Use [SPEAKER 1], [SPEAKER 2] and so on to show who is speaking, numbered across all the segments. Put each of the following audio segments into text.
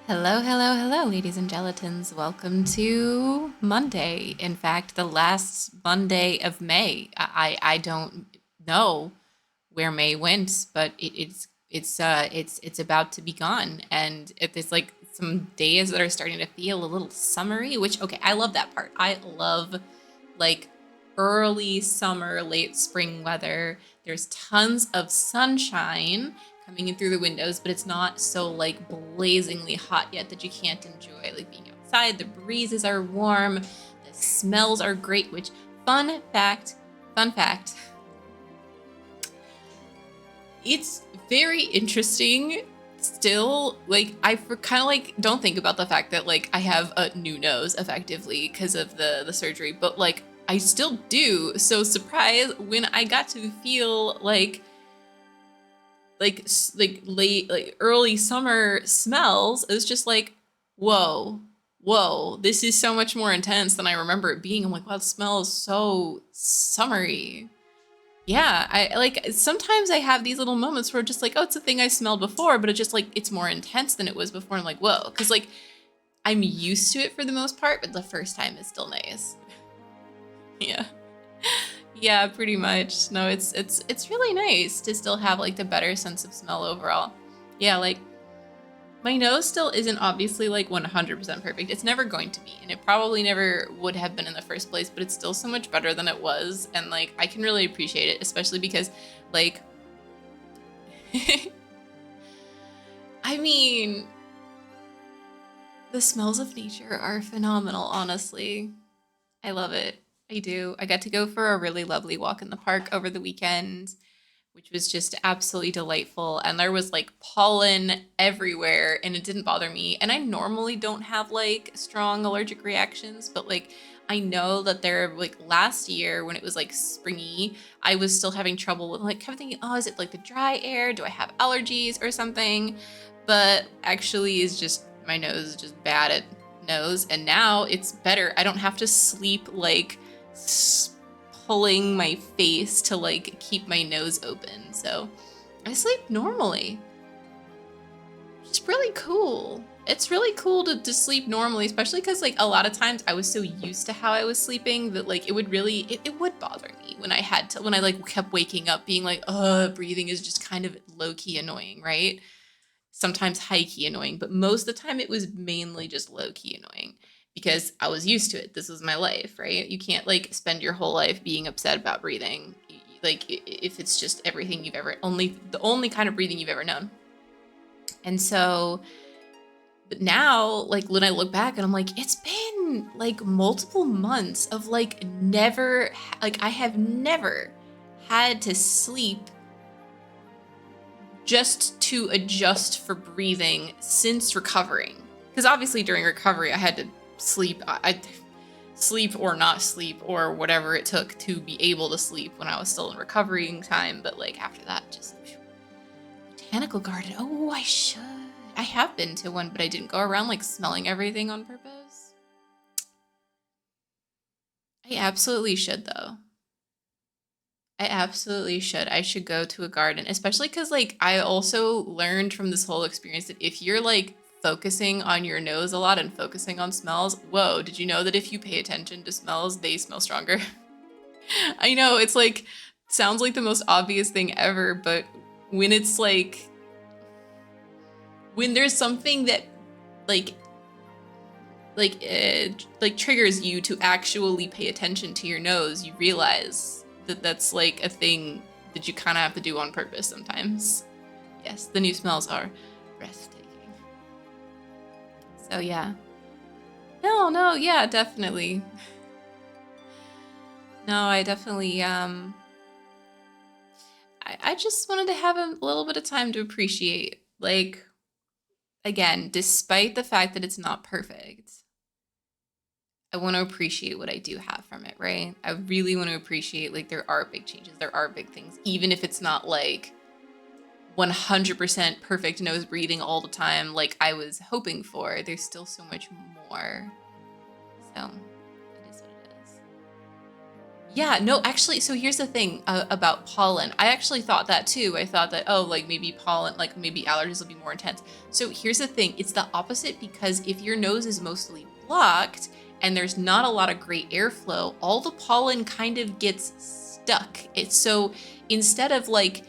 [SPEAKER 1] Hello, hello, hello, ladies and gelatins. Welcome to Monday. In fact, the last Monday of May. I don't know where May went, but it's about to be gone, and there's like some days that are starting to feel a little summery. Which okay, I love that part. I love like early summer, late spring weather. There's tons of sunshine coming in through the windows, but it's not so like blazingly hot yet that you can't enjoy like being outside. The breezes are warm, the smells are great, which fun fact, it's very interesting still. Like I kind of like don't think about the fact that like I have a new nose effectively because of the surgery, but like I still do. So surprise when I got to feel like late like early summer smells. It was just like whoa, this is so much more intense than I remember it being. I'm like, wow, it smells so summery. Yeah, I like sometimes I have these little moments where just like, oh, it's a thing I smelled before, but it's just like it's more intense than it was before. I'm like, whoa, because like I'm used to it for the most part, but the first time is still nice. Yeah. Yeah, pretty much. No, it's really nice to still have like the better sense of smell overall. Yeah, like my nose still isn't obviously like 100% perfect. It's never going to be, and it probably never would have been in the first place, but it's still so much better than it was, and like I can really appreciate it, especially because like I mean, the smells of nature are phenomenal, honestly. I love it. I do. I got to go for a really lovely walk in the park over the weekend, which was just absolutely delightful. And there was like pollen everywhere and it didn't bother me. And I normally don't have like strong allergic reactions, but like I know that there like last year when it was like springy, I was still having trouble with like kind of thinking, oh, is it like the dry air? Do I have allergies or something? But actually is just my nose is just bad at nose, and now it's better. I don't have to sleep like pulling my face to like keep my nose open. So I sleep normally. It's really cool. It's really cool to sleep normally, especially because like a lot of times I was so used to how I was sleeping that like it would bother me when I like kept waking up being like, breathing is just kind of low key annoying, right? Sometimes high key annoying, but most of the time it was mainly just low key annoying because I was used to it. This was my life, right? You can't like spend your whole life being upset about breathing. Like if it's just everything you've ever the only kind of breathing you've ever known. And so but now like when I look back and I'm like it's been like multiple months of like never like I have never had to sleep just to adjust for breathing since recovering. Because obviously during recovery, I had to sleep. I sleep or not sleep or whatever it took to be able to sleep when I was still in recovering time. But like after that, just botanical garden. Oh, I should. I have been to one, but I didn't go around like smelling everything on purpose. I absolutely should though. I absolutely should. I should go to a garden, especially because, like, I also learned from this whole experience that if you're like focusing on your nose a lot and focusing on smells, whoa, did you know that if you pay attention to smells, they smell stronger? I know it's like, sounds like the most obvious thing ever, but when it's when there's something that like, like triggers you to actually pay attention to your nose, you realize that that's like a thing that you kind of have to do on purpose sometimes. Yes, the new smells are breathtaking. So yeah. No, yeah, definitely. No, I definitely I just wanted to have a little bit of time to appreciate like again, despite the fact that it's not perfect, I want to appreciate what I do have from it, right? I really want to appreciate like there are big changes, there are big things, even if it's not like 100% perfect nose breathing all the time like I was hoping for. There's still so much more. So it is what it is. Yeah, no, actually, so here's the thing about pollen. I actually thought that too. I thought that, oh, like maybe pollen, like maybe allergies will be more intense. So here's the thing, it's the opposite because if your nose is mostly blocked and there's not a lot of great airflow, all the pollen kind of gets stuck. It's so instead of like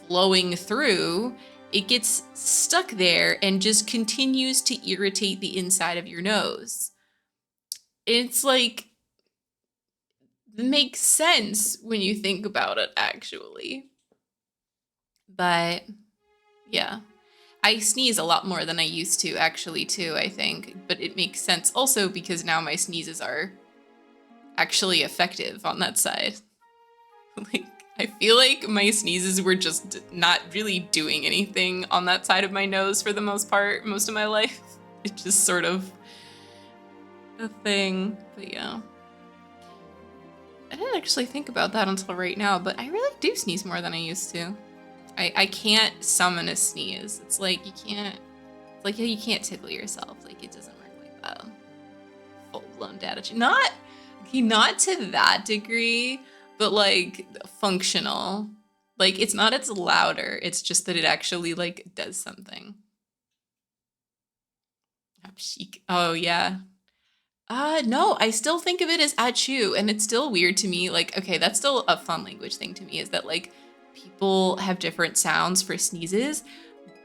[SPEAKER 1] flowing through, it gets stuck there and just continues to irritate the inside of your nose. It's like makes sense when you think about it, actually. But yeah, I sneeze a lot more than I used to, actually, too, I think. But it makes sense also because now my sneezes are actually effective on that side. Like, I feel like my sneezes were just not really doing anything on that side of my nose for the most part, most of my life. It's just sort of a thing. But yeah. I didn't actually think about that until right now, but I really do sneeze more than I used to. I can't summon a sneeze. It's like you can't, it's like you can't tickle yourself. Like it doesn't work like that. Full-blown data. Not to that degree, but like functional. Like it's not it's louder, it's just that it actually like does something. Oh yeah. No, I still think of it as achu, and it's still weird to me. Like, okay, that's still a fun language thing to me, is that like people have different sounds for sneezes,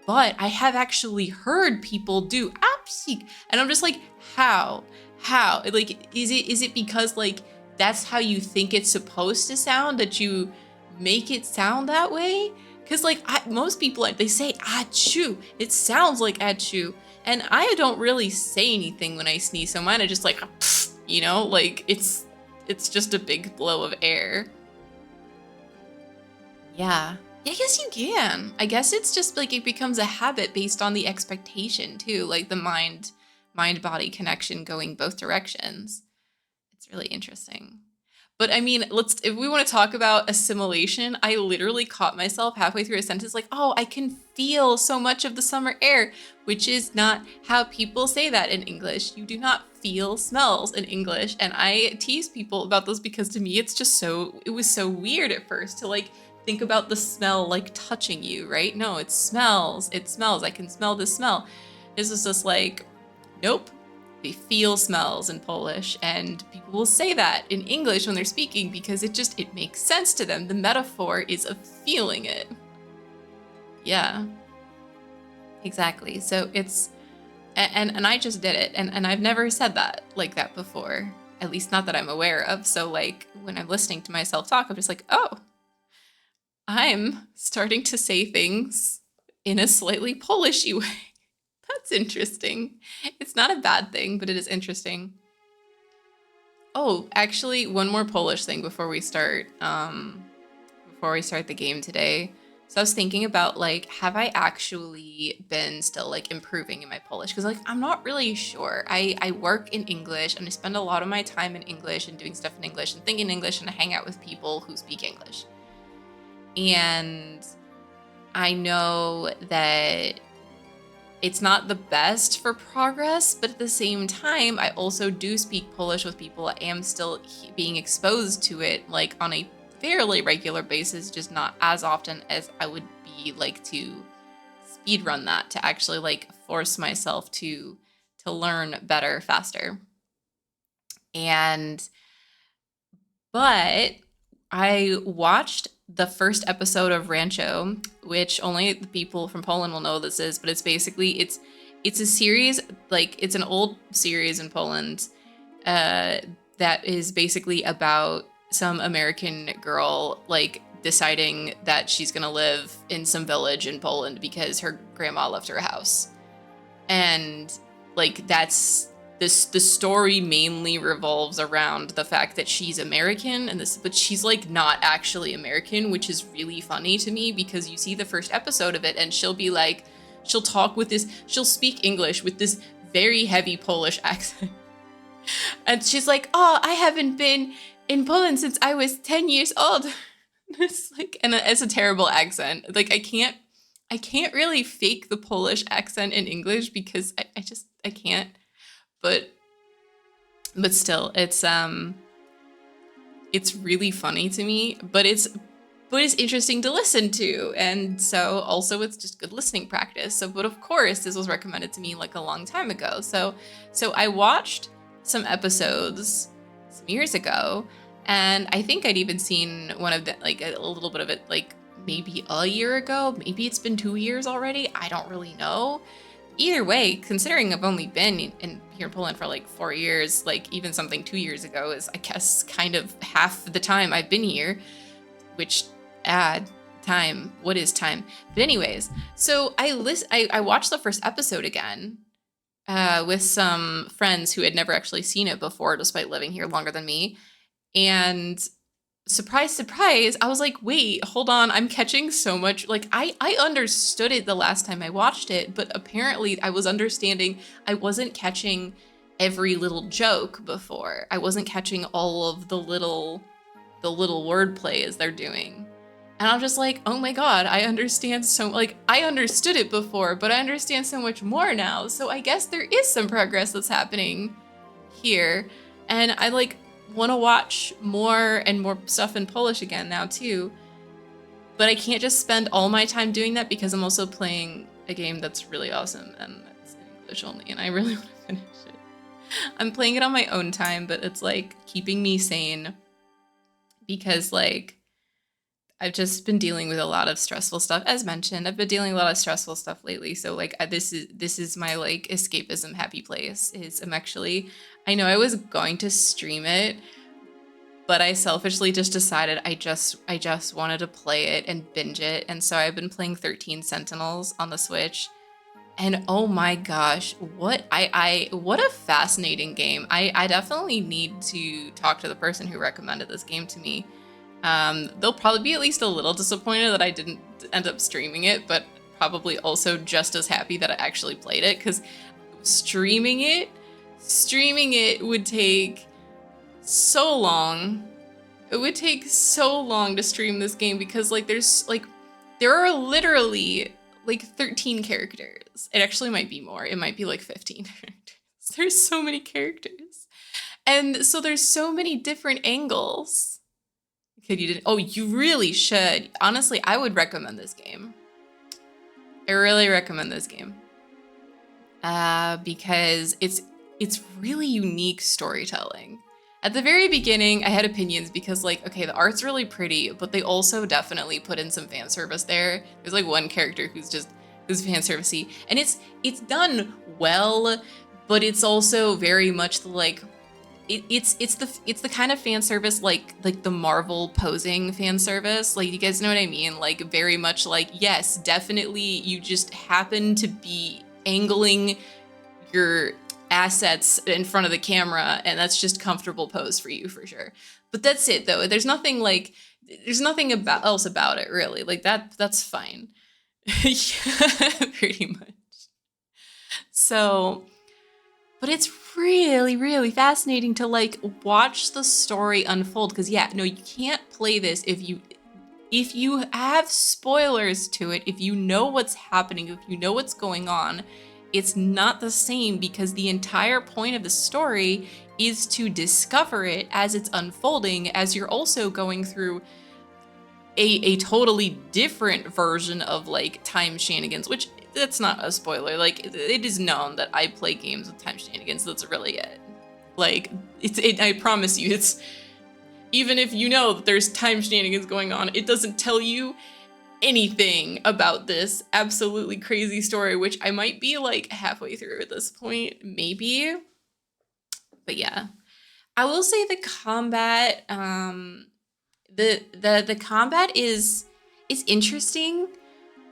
[SPEAKER 1] but I have actually heard people do apsik, and I'm just like, how? How? Like, is it because like that's how you think it's supposed to sound that you make it sound that way? Because like most people like they say achoo, it sounds like achoo, and I don't really say anything when I sneeze, so mine are just like, you know, like it's just a big blow of air. Yeah. Yeah, I guess you can. I guess it's just like it becomes a habit based on the expectation too, like the mind body connection going both directions. It's really interesting. But I mean, let's if we want to talk about assimilation, I literally caught myself halfway through a sentence like, "Oh, I can feel so much of the summer air," which is not how people say that in English. You do not feel smells in English, and I tease people about those because to me it's just it was so weird at first to like think about the smell like touching you, right? No, it smells. It smells. I can smell the smell. This is just like, nope. They feel smells in Polish, and people will say that in English when they're speaking because it makes sense to them. The metaphor is of feeling it. Yeah, exactly. So it's and I just did it, and I've never said that like that before, at least not that I'm aware of. So like when I'm listening to myself talk, I'm just like, oh, I'm starting to say things in a slightly Polishy way. That's interesting. It's not a bad thing, but it is interesting. Oh, actually, one more Polish thing before we start the game today. So I was thinking about like, have I actually been still like improving in my Polish? Because like I'm not really sure. I work in English and I spend a lot of my time in English and doing stuff in English and thinking English and I hang out with people who speak English. And I know that it's not the best for progress, but at the same time, I also do speak Polish with people. I am still being exposed to it like on a fairly regular basis, just not as often as I would be like to speed run that to actually like force myself to learn better faster. And but I watched the first episode of Rancho, which only the people from Poland will know this is, but it's a series, like it's an old series in Poland uh, that is basically about some American girl like deciding that she's gonna live in some village in Poland because her grandma left her a house. And like that's this the story mainly revolves around the fact that she's American and this but she's like not actually American, which is really funny to me because you see the first episode of it and she'll talk with this she'll speak English with this very heavy Polish accent. And she's like, "Oh, I haven't been in Poland since I was 10 years old." It's like and it's a terrible accent. Like I can't really fake the Polish accent in English because I can't. But still, it's really funny to me, but it's interesting to listen to. And so also it's just good listening practice. So, but of course, this was recommended to me like a long time ago. So I watched some episodes some years ago, and I think I'd even seen one of the, like a little bit of it, like maybe a year ago. Maybe it's been 2 years already. I don't really know. Either way, considering I've only been in here in Poland for like 4 years, like even something 2 years ago is, I guess, kind of half the time I've been here, which add time. What is time? But anyways, so I watched the first episode again with some friends who had never actually seen it before, despite living here longer than me. And surprise, surprise, I was like, wait, hold on, I'm catching so much. Like, I understood it the last time I watched it, but apparently I was understanding, I wasn't catching every little joke before. I wasn't catching all of the little wordplay as they're doing. And I'm just like, oh my God, I understand so, like, I understood it before, but I understand so much more now. So I guess there is some progress that's happening here. And I like want to watch more and more stuff in Polish again now too. But I can't just spend all my time doing that because I'm also playing a game that's really awesome and it's in English only, and I really want to finish it. I'm playing it on my own time, but it's like keeping me sane because like I've just been dealing with a lot of stressful stuff. As mentioned, I've been dealing with a lot of stressful stuff lately. So like this is my like escapism happy place. Is I'm actually, I know I was going to stream it, but I selfishly just decided I just wanted to play it and binge it. And so I've been playing 13 Sentinels on the Switch. And oh my gosh, what a fascinating game. I definitely need to talk to the person who recommended this game to me. They'll probably be at least a little disappointed that I didn't end up streaming it, but probably also just as happy that I actually played it, because streaming it would take so long. It would take so long to stream this game because like there are literally like 13 characters. It actually might be more. It might be like 15 characters. There's so many characters. And so there's so many different angles. You didn't? Oh, you really should. Honestly, I would recommend this game. I really recommend this game. Because it's really unique storytelling. At the very beginning, I had opinions because like, okay, the art's really pretty, but they also definitely put in some fan service there. There's like one character who's fan servicey, and it's done well, but it's also very much the like it's the kind of fan service like the Marvel posing fan service. Like, you guys know what I mean? Like, very much like, yes, definitely you just happen to be angling your assets in front of the camera and that's just comfortable pose for you for sure. But that's it though. There's nothing else about it really. Like that's fine. Yeah, pretty much. So, but it's really, really fascinating to like watch the story unfold. Because yeah, no, you can't play this if you have spoilers to it, if you know what's happening, if you know what's going on. It's not the same because the entire point of the story is to discover it as it's unfolding, as you're also going through a totally different version of like time shenanigans, which that's not a spoiler. Like, it is known that I play games with time shenanigans. That's really it. Like, I promise you, it's, even if you know that there's time shenanigans going on, it doesn't tell you anything about this absolutely crazy story, which I might be like halfway through at this point, maybe. But yeah, I will say the combat, the combat is interesting,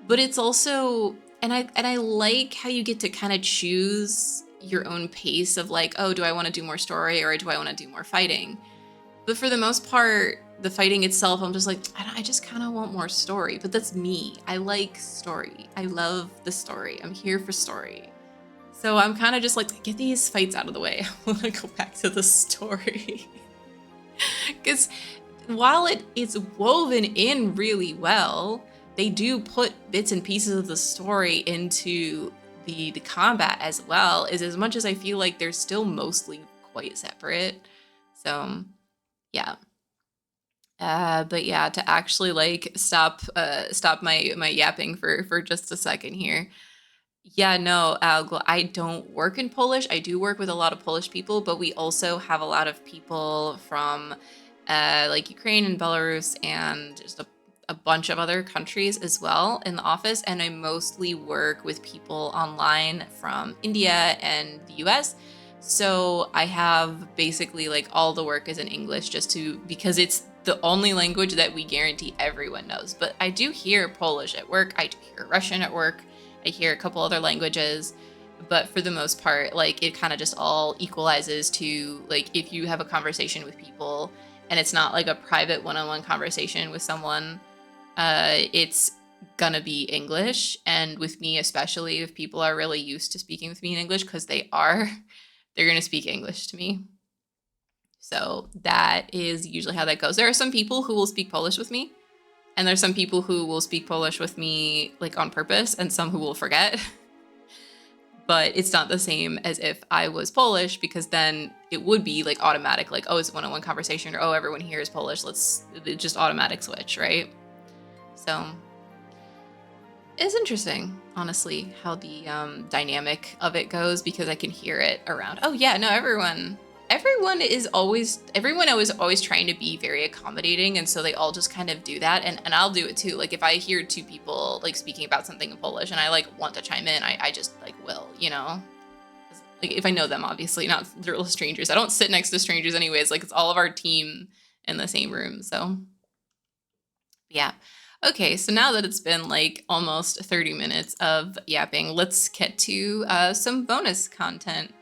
[SPEAKER 1] but it's also, and I like how you get to kind of choose your own pace of like, oh, do I want to do more story or do I want to do more fighting? But for the most part, the fighting itself, I'm just like, I just kind of want more story. But that's me. I like story. I love the story. I'm here for story. So I'm kind of just like, get these fights out of the way. I want to go back to the story. Because while it's woven in really well, they do put bits and pieces of the story into the combat as well, as much as I feel like they're still mostly quite separate. So yeah. But yeah, to actually like stop my yapping for just a second here. Yeah, no, I don't work in Polish. I do work with a lot of Polish people, but we also have a lot of people from like Ukraine and Belarus and just a bunch of other countries as well in the office. And I mostly work with people online from India and the US. So I have basically like all the work is in English just to because it's the only language that we guarantee everyone knows. But I do hear Polish at work. I do hear Russian at work. I hear a couple other languages, but for the most part, like it kind of just all equalizes to like if you have a conversation with people and it's not like a private one-on-one conversation with someone, it's gonna be English. And with me, especially if people are really used to speaking with me in English, because they're gonna speak English to me. So that is usually how that goes. There are some people who will speak Polish with me, and there's some people who will speak Polish with me like on purpose, and some who will forget. But it's not the same as if I was Polish, because then it would be like automatic, like, oh, it's a one-on-one conversation, or oh, everyone here is Polish. Let's just automatic switch, right? So it's interesting, honestly, how the dynamic of it goes, because I can hear it around. Oh yeah, no, everyone is always trying to be very accommodating, and so they all just kind of do that, and I'll do it too. Like if I hear two people like speaking about something in Polish and I like want to chime in, I just like will, you know? Like if I know them, obviously, not literal strangers. I don't sit next to strangers anyways, like it's all of our team in the same room, so yeah. Okay, so now that it's been like almost 30 minutes of yapping, let's get to some bonus content,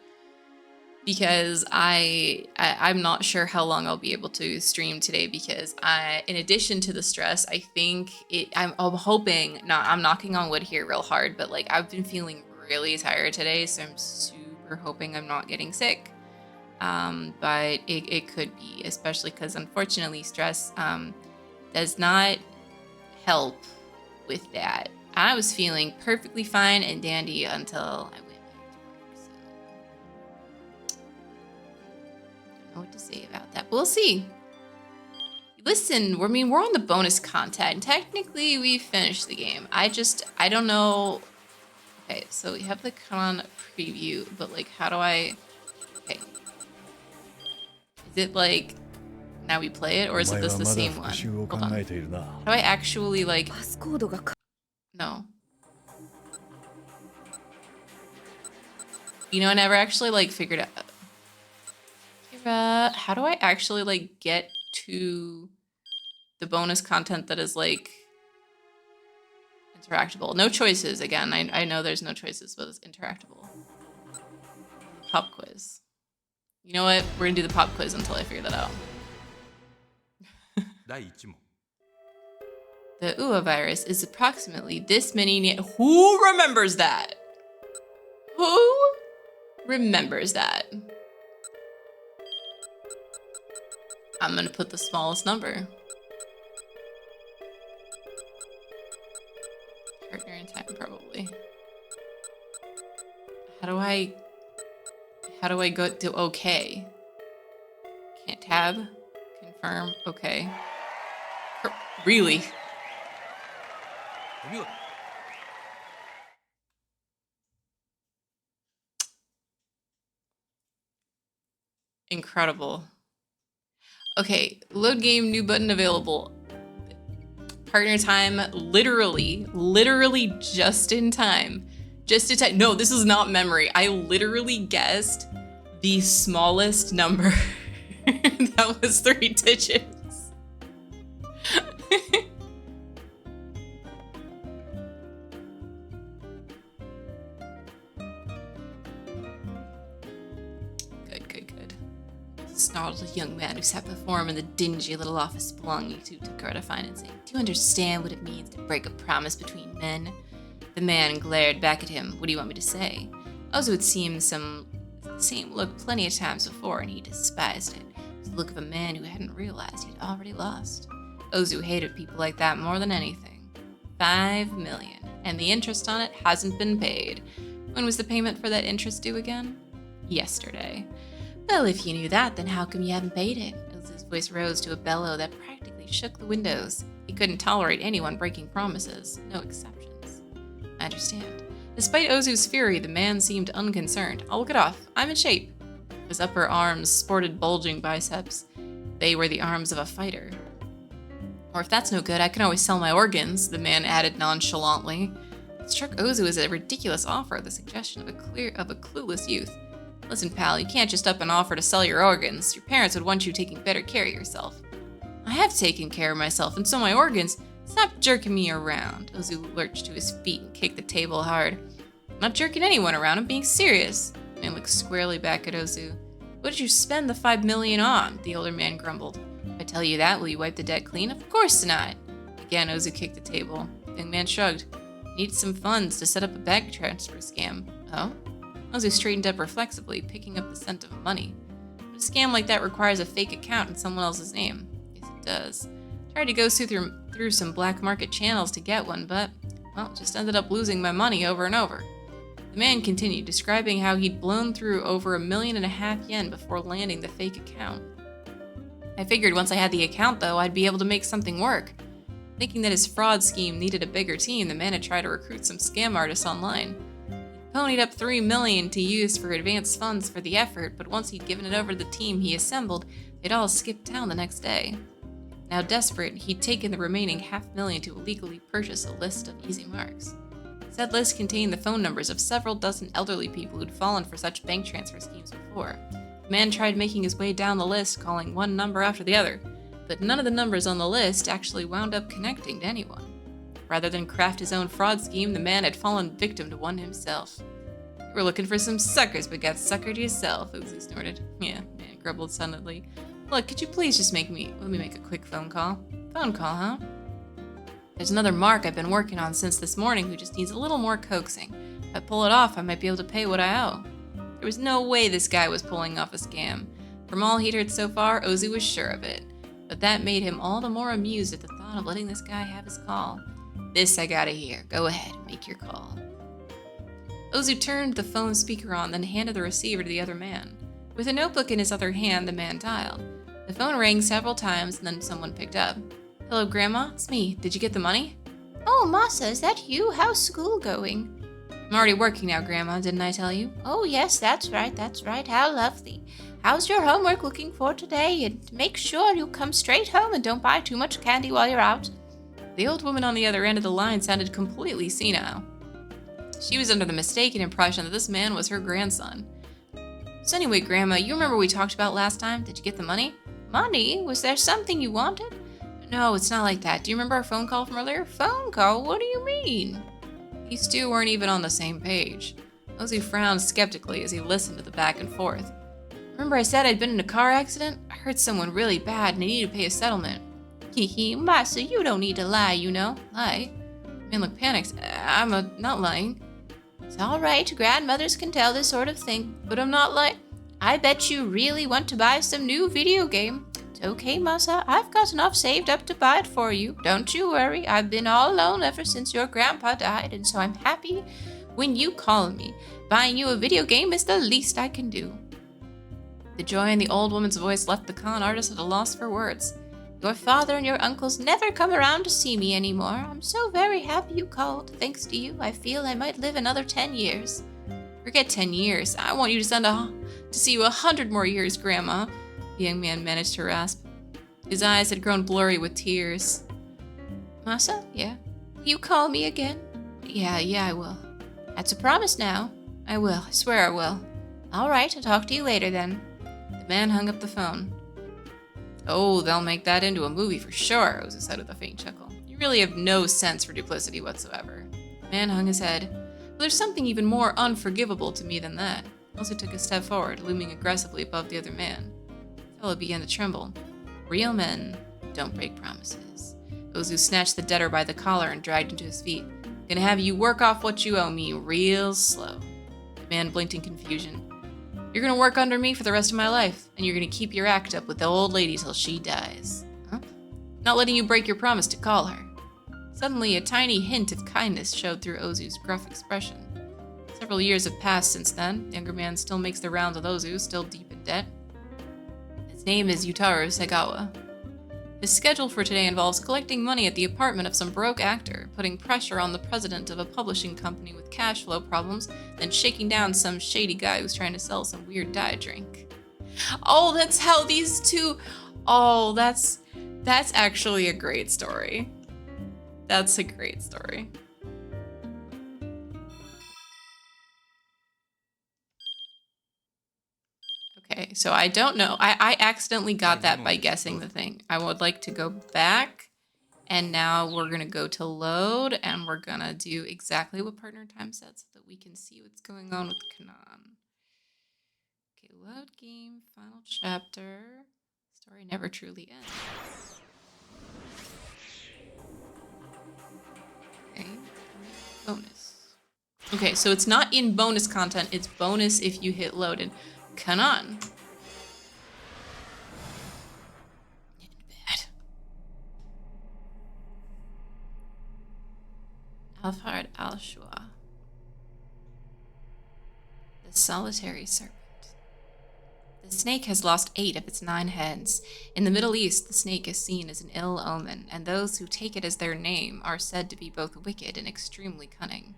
[SPEAKER 1] because I'm not sure how long I'll be able to stream today, because in addition to the stress, I think I'm hoping not, I'm knocking on wood here real hard, but like I've been feeling really tired today, so I'm super hoping I'm not getting sick. But it could be, especially because unfortunately stress does not help with that. I was feeling perfectly fine and dandy until I went back to work. So I don't know what to say about that. We'll see. Listen, we're on the bonus content, and technically we finished the game. I don't know. Okay, so we have the con preview, but like, how do I? Okay, is it like now we play it, or is it the same one? Hold on. How do I actually like? No. You know, I never actually like figured out. Kira, how do I actually like get to the bonus content that is like interactable? No choices again. I know there's no choices, but it's interactable. Pop quiz. You know what? We're gonna do the pop quiz until I figure that out. The UA virus is approximately this many. Who remembers that? Who remembers that? I'm gonna put the smallest number. Partner in time, probably. How do I go to okay? Can't tab. Confirm. Okay. Really? Incredible. Okay, load game, new button available. Partner time, literally just in time. Just in time. No, this is not memory. I literally guessed the smallest number. That was 3 digits. Good. Snarled a young man who sat before him in the dingy little office belonging to Takara Financing. Do you understand what it means to break a promise between men? The man glared back at him. What do you want me to say? Ozu had seen the same look plenty of times before, and he despised it. It was the look of a man who hadn't realized he'd already lost. Ozu hated people like that more than anything. 5 million, and the interest on it hasn't been paid. When was the payment for that interest due again? Yesterday. Well, if you knew that, then how come you haven't paid it? Ozu's Voice rose to a bellow that practically shook the windows. He couldn't tolerate anyone breaking promises, no exceptions. I understand. Despite Ozu's fury, the man seemed unconcerned. I'll look it off. I'm in shape. His upper arms sported bulging biceps. They were the arms of a fighter. Or if that's no good, I can always sell my organs, the man added nonchalantly. It struck Ozu as a ridiculous offer, the suggestion of a clueless youth. Listen, pal, you can't just up and offer to sell your organs. Your parents would want you taking better care of yourself. I have taken care of myself, and so my organs. Stop jerking me around. Ozu lurched to his feet and kicked the table hard. I'm not jerking anyone around, I'm being serious. The man looked squarely back at Ozu. What did you spend the $5 million on? The older man grumbled. If I tell you that, will you wipe the debt clean? Of course not. Again, Ozu kicked the table. The young man shrugged. Needed some funds to set up a bank transfer scam. Oh? Ozu straightened up reflexively, picking up the scent of money. But a scam like that requires a fake account in someone else's name. Yes, it does. Tried to go through some black market channels to get one, but, well, just ended up losing my money over and over. The man continued, describing how he'd blown through over $1.5 million yen before landing the fake account. I figured once I had the account, though, I'd be able to make something work. Thinking that his fraud scheme needed a bigger team, the man had tried to recruit some scam artists online. He'd ponied up $3 million to use for advance funds for the effort, but once he'd given it over to the team he assembled, they'd all skipped town the next day. Now desperate, he'd taken the remaining $500,000 to illegally purchase a list of easy marks. Said list contained the phone numbers of several dozen elderly people who'd fallen for such bank transfer schemes before. The man tried making his way down the list, calling one number after the other, but none of the numbers on the list actually wound up connecting to anyone. Rather than craft his own fraud scheme, the man had fallen victim to one himself. You were looking for some suckers, but got suckered yourself, Ozu snorted. Yeah, man grumbled sullenly. Look, could you please just let me make a quick phone call? Phone call, huh? There's another mark I've been working on since this morning who just needs a little more coaxing. If I pull it off, I might be able to pay what I owe. There was no way this guy was pulling off a scam. From all he'd heard so far, Ozu was sure of it. But that made him all the more amused at the thought of letting this guy have his call. This I gotta hear. Go ahead, make your call. Ozu turned the phone speaker on, then handed the receiver to the other man. With a notebook in his other hand, the man dialed. The phone rang several times, and then someone picked up. Hello, Grandma. It's me. Did you get the money? Oh, Masa, is that you? How's school going? I'm already working now, Grandma. Didn't I tell you? Oh, yes, that's right. How lovely. How's your homework looking for today? And make sure you come straight home and don't buy too much candy while you're out. The old woman on the other end of the line sounded completely senile. She was under the mistaken impression that this man was her grandson. So anyway, Grandma, you remember we talked about last time? Did you get the money? Money? Was there something you wanted? No, it's not like that. Do you remember our phone call from earlier? Phone call? What do you mean? These two weren't even on the same page. Ozu frowned skeptically as he listened to the back and forth. Remember I said I'd been in a car accident? I hurt someone really bad and I needed to pay a settlement. Hee, Masa, you don't need to lie, you know. Lie? Man looked panicked. I'm not lying. It's all right. Grandmothers can tell this sort of thing, but I'm not lying. I bet you really want to buy some new video game. It's okay, Masa. I've got enough saved up to buy it for you. Don't you worry. I've been all alone ever since your grandpa died, and so I'm happy when you call me. Buying you a video game is the least I can do. The joy in the old woman's voice left the con artist at a loss for words. Your father and your uncles never come around to see me anymore. I'm so very happy you called. Thanks to you, I feel I might live another 10 years. Forget 10 years. I want you to see you 100 more years, Grandma. The young man managed to rasp. His eyes had grown blurry with tears. Masa? Yeah? You call me again? Yeah, I will. That's a promise now. I will. I swear I will. All right, I'll talk to you later then. The man hung up the phone. Oh, they'll make that into a movie for sure, Ozu said with a faint chuckle. You really have no sense for duplicity whatsoever. The man hung his head. But there's something even more unforgivable to me than that. Ozu took a step forward, looming aggressively above the other man. The fellow began to tremble. Real men don't break promises. Ozu snatched the debtor by the collar and dragged him to his feet. Gonna have you work off what you owe me real slow. The man blinked in confusion. You're gonna work under me for the rest of my life, and you're gonna keep your act up with the old lady till she dies. Huh? Not letting you break your promise to call her. Suddenly, a tiny hint of kindness showed through Ozu's gruff expression. Several years have passed since then. The younger man still makes the rounds with Ozu, still deep in debt. His name is Yutaru Segawa. His schedule for today involves collecting money at the apartment of some broke actor, putting pressure on the president of a publishing company with cash flow problems, then shaking down some shady guy who's trying to sell some weird diet drink. Oh, that's how these two... Oh, that's actually a great story. That's a great story. Okay, so I don't know. I accidentally got that by guessing the thing. I would like to go back, and now we're gonna go to load, and we're gonna do exactly what partner time said so that we can see what's going on with Kanan. Okay, load game, final chapter. Story never truly ends. Okay, bonus. Okay, so it's not in bonus content, it's bonus if you hit load. And Kanan. Bad. Alfard al-Shua. The solitary serpent. The snake has lost 8 of its 9 heads. In the Middle East, the snake is seen as an ill omen, and those who take it as their name are said to be both wicked and extremely cunning.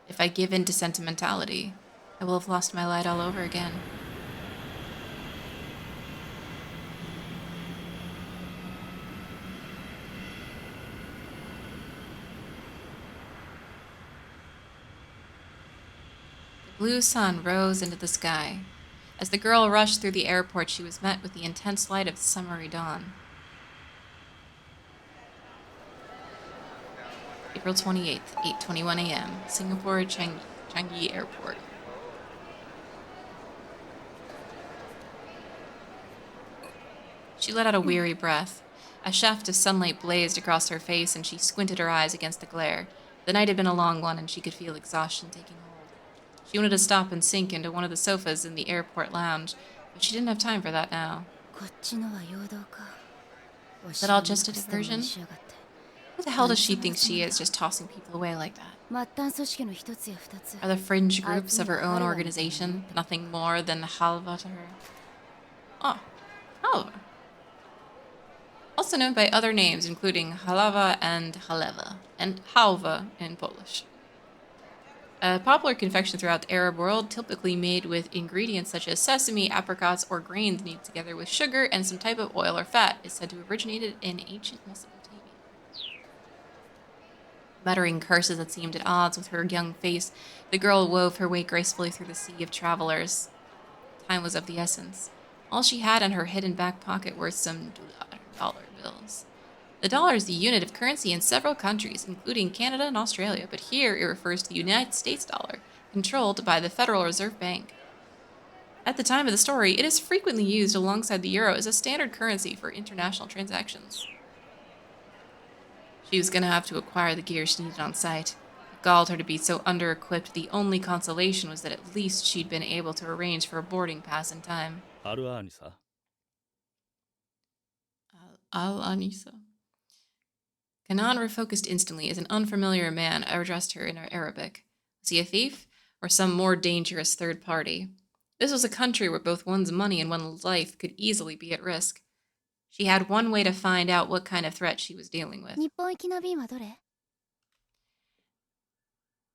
[SPEAKER 1] If I give in to sentimentality, I will have lost my light all over again. The blue sun rose into the sky. As the girl rushed through the airport, she was met with the intense light of the summery dawn. April 28th, 8:21 a.m., Singapore Changi Airport. She let out a weary breath. A shaft of sunlight blazed across her face, and she squinted her eyes against the glare. The night had been a long one, and she could feel exhaustion taking hold. She wanted to stop and sink into one of the sofas in the airport lounge, but she didn't have time for that now. Is that all just a diversion? Who the hell does she think she is, just tossing people away like that? Are the fringe groups of her own organization nothing more than halva to her? Oh, halva. Also known by other names, including halawa and haleva, and halva in Polish. A popular confection throughout the Arab world, typically made with ingredients such as sesame, apricots, or grains kneaded together with sugar and some type of oil or fat, is said to have originated in ancient Mesopotamia. Muttering curses that seemed at odds with her young face, the girl wove her way gracefully through the sea of travelers. Time was of the essence. All she had in her hidden back pocket were some dollar bills. The dollar is the unit of currency in several countries, including Canada and Australia, but here it refers to the United States dollar, controlled by the Federal Reserve Bank. At the time of the story, it is frequently used alongside the euro as a standard currency for international transactions. She was going to have to acquire the gear she needed on site. It galled her to be so under-equipped. The only consolation was that at least she'd been able to arrange for a boarding pass in time. Al-Anisa. Kanan refocused instantly as an unfamiliar man addressed her in Arabic. Was he a thief, or some more dangerous third party? This was a country where both one's money and one's life could easily be at risk. She had one way to find out what kind of threat she was dealing with.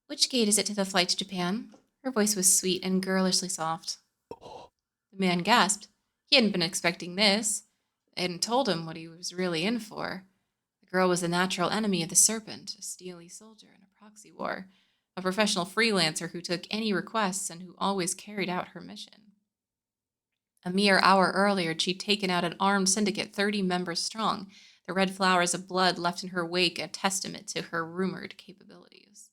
[SPEAKER 1] Which gate is it to the flight to Japan? Her voice was sweet and girlishly soft. The man gasped. He hadn't been expecting this. They hadn't told him what he was really in for. The girl was the natural enemy of the serpent, a steely soldier in a proxy war, a professional freelancer who took any requests and who always carried out her mission. A mere hour earlier, she'd taken out an armed syndicate 30 members strong, the red flowers of blood left in her wake a testament to her rumored capabilities.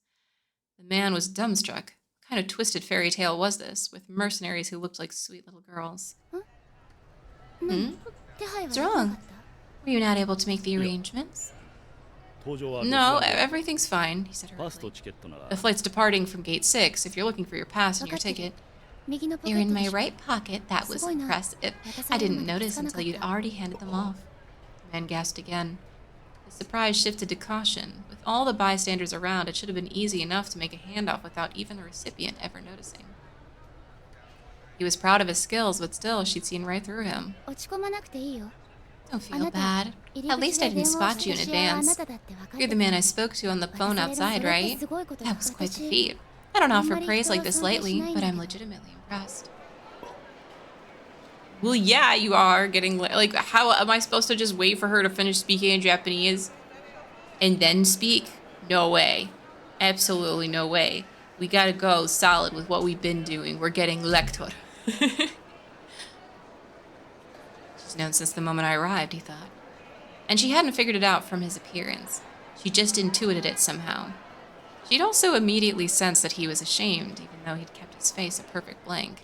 [SPEAKER 1] The man was dumbstruck. What kind of twisted fairy tale was this, with mercenaries who looked like sweet little girls? What's wrong? Were you not able to make the arrangements? No, everything's fine, he said hurriedly. The flight's departing from gate 6 if you're looking for your pass and your ticket. You're in my right pocket. That was impressive. I didn't notice until you'd already handed them off. The man gasped again. His surprise shifted to caution. With all the bystanders around, it should have been easy enough to make a handoff without even the recipient ever noticing. He was proud of his skills, but still, she'd seen right through him. Don't feel bad. At least I didn't spot you in advance. You're the man I spoke to on the phone outside, right? That was quite the feat. I don't offer praise like this lately, but I'm legitimately impressed. Well, yeah, you are getting... Like, how am I supposed to just wait for her to finish speaking in Japanese and then speak? No way. Absolutely no way. We gotta go solid with what we've been doing. We're getting lector. She's known since the moment I arrived, he thought. And she hadn't figured it out from his appearance. She just intuited it somehow. She'd also immediately sensed that he was ashamed, even though he'd kept his face a perfect blank.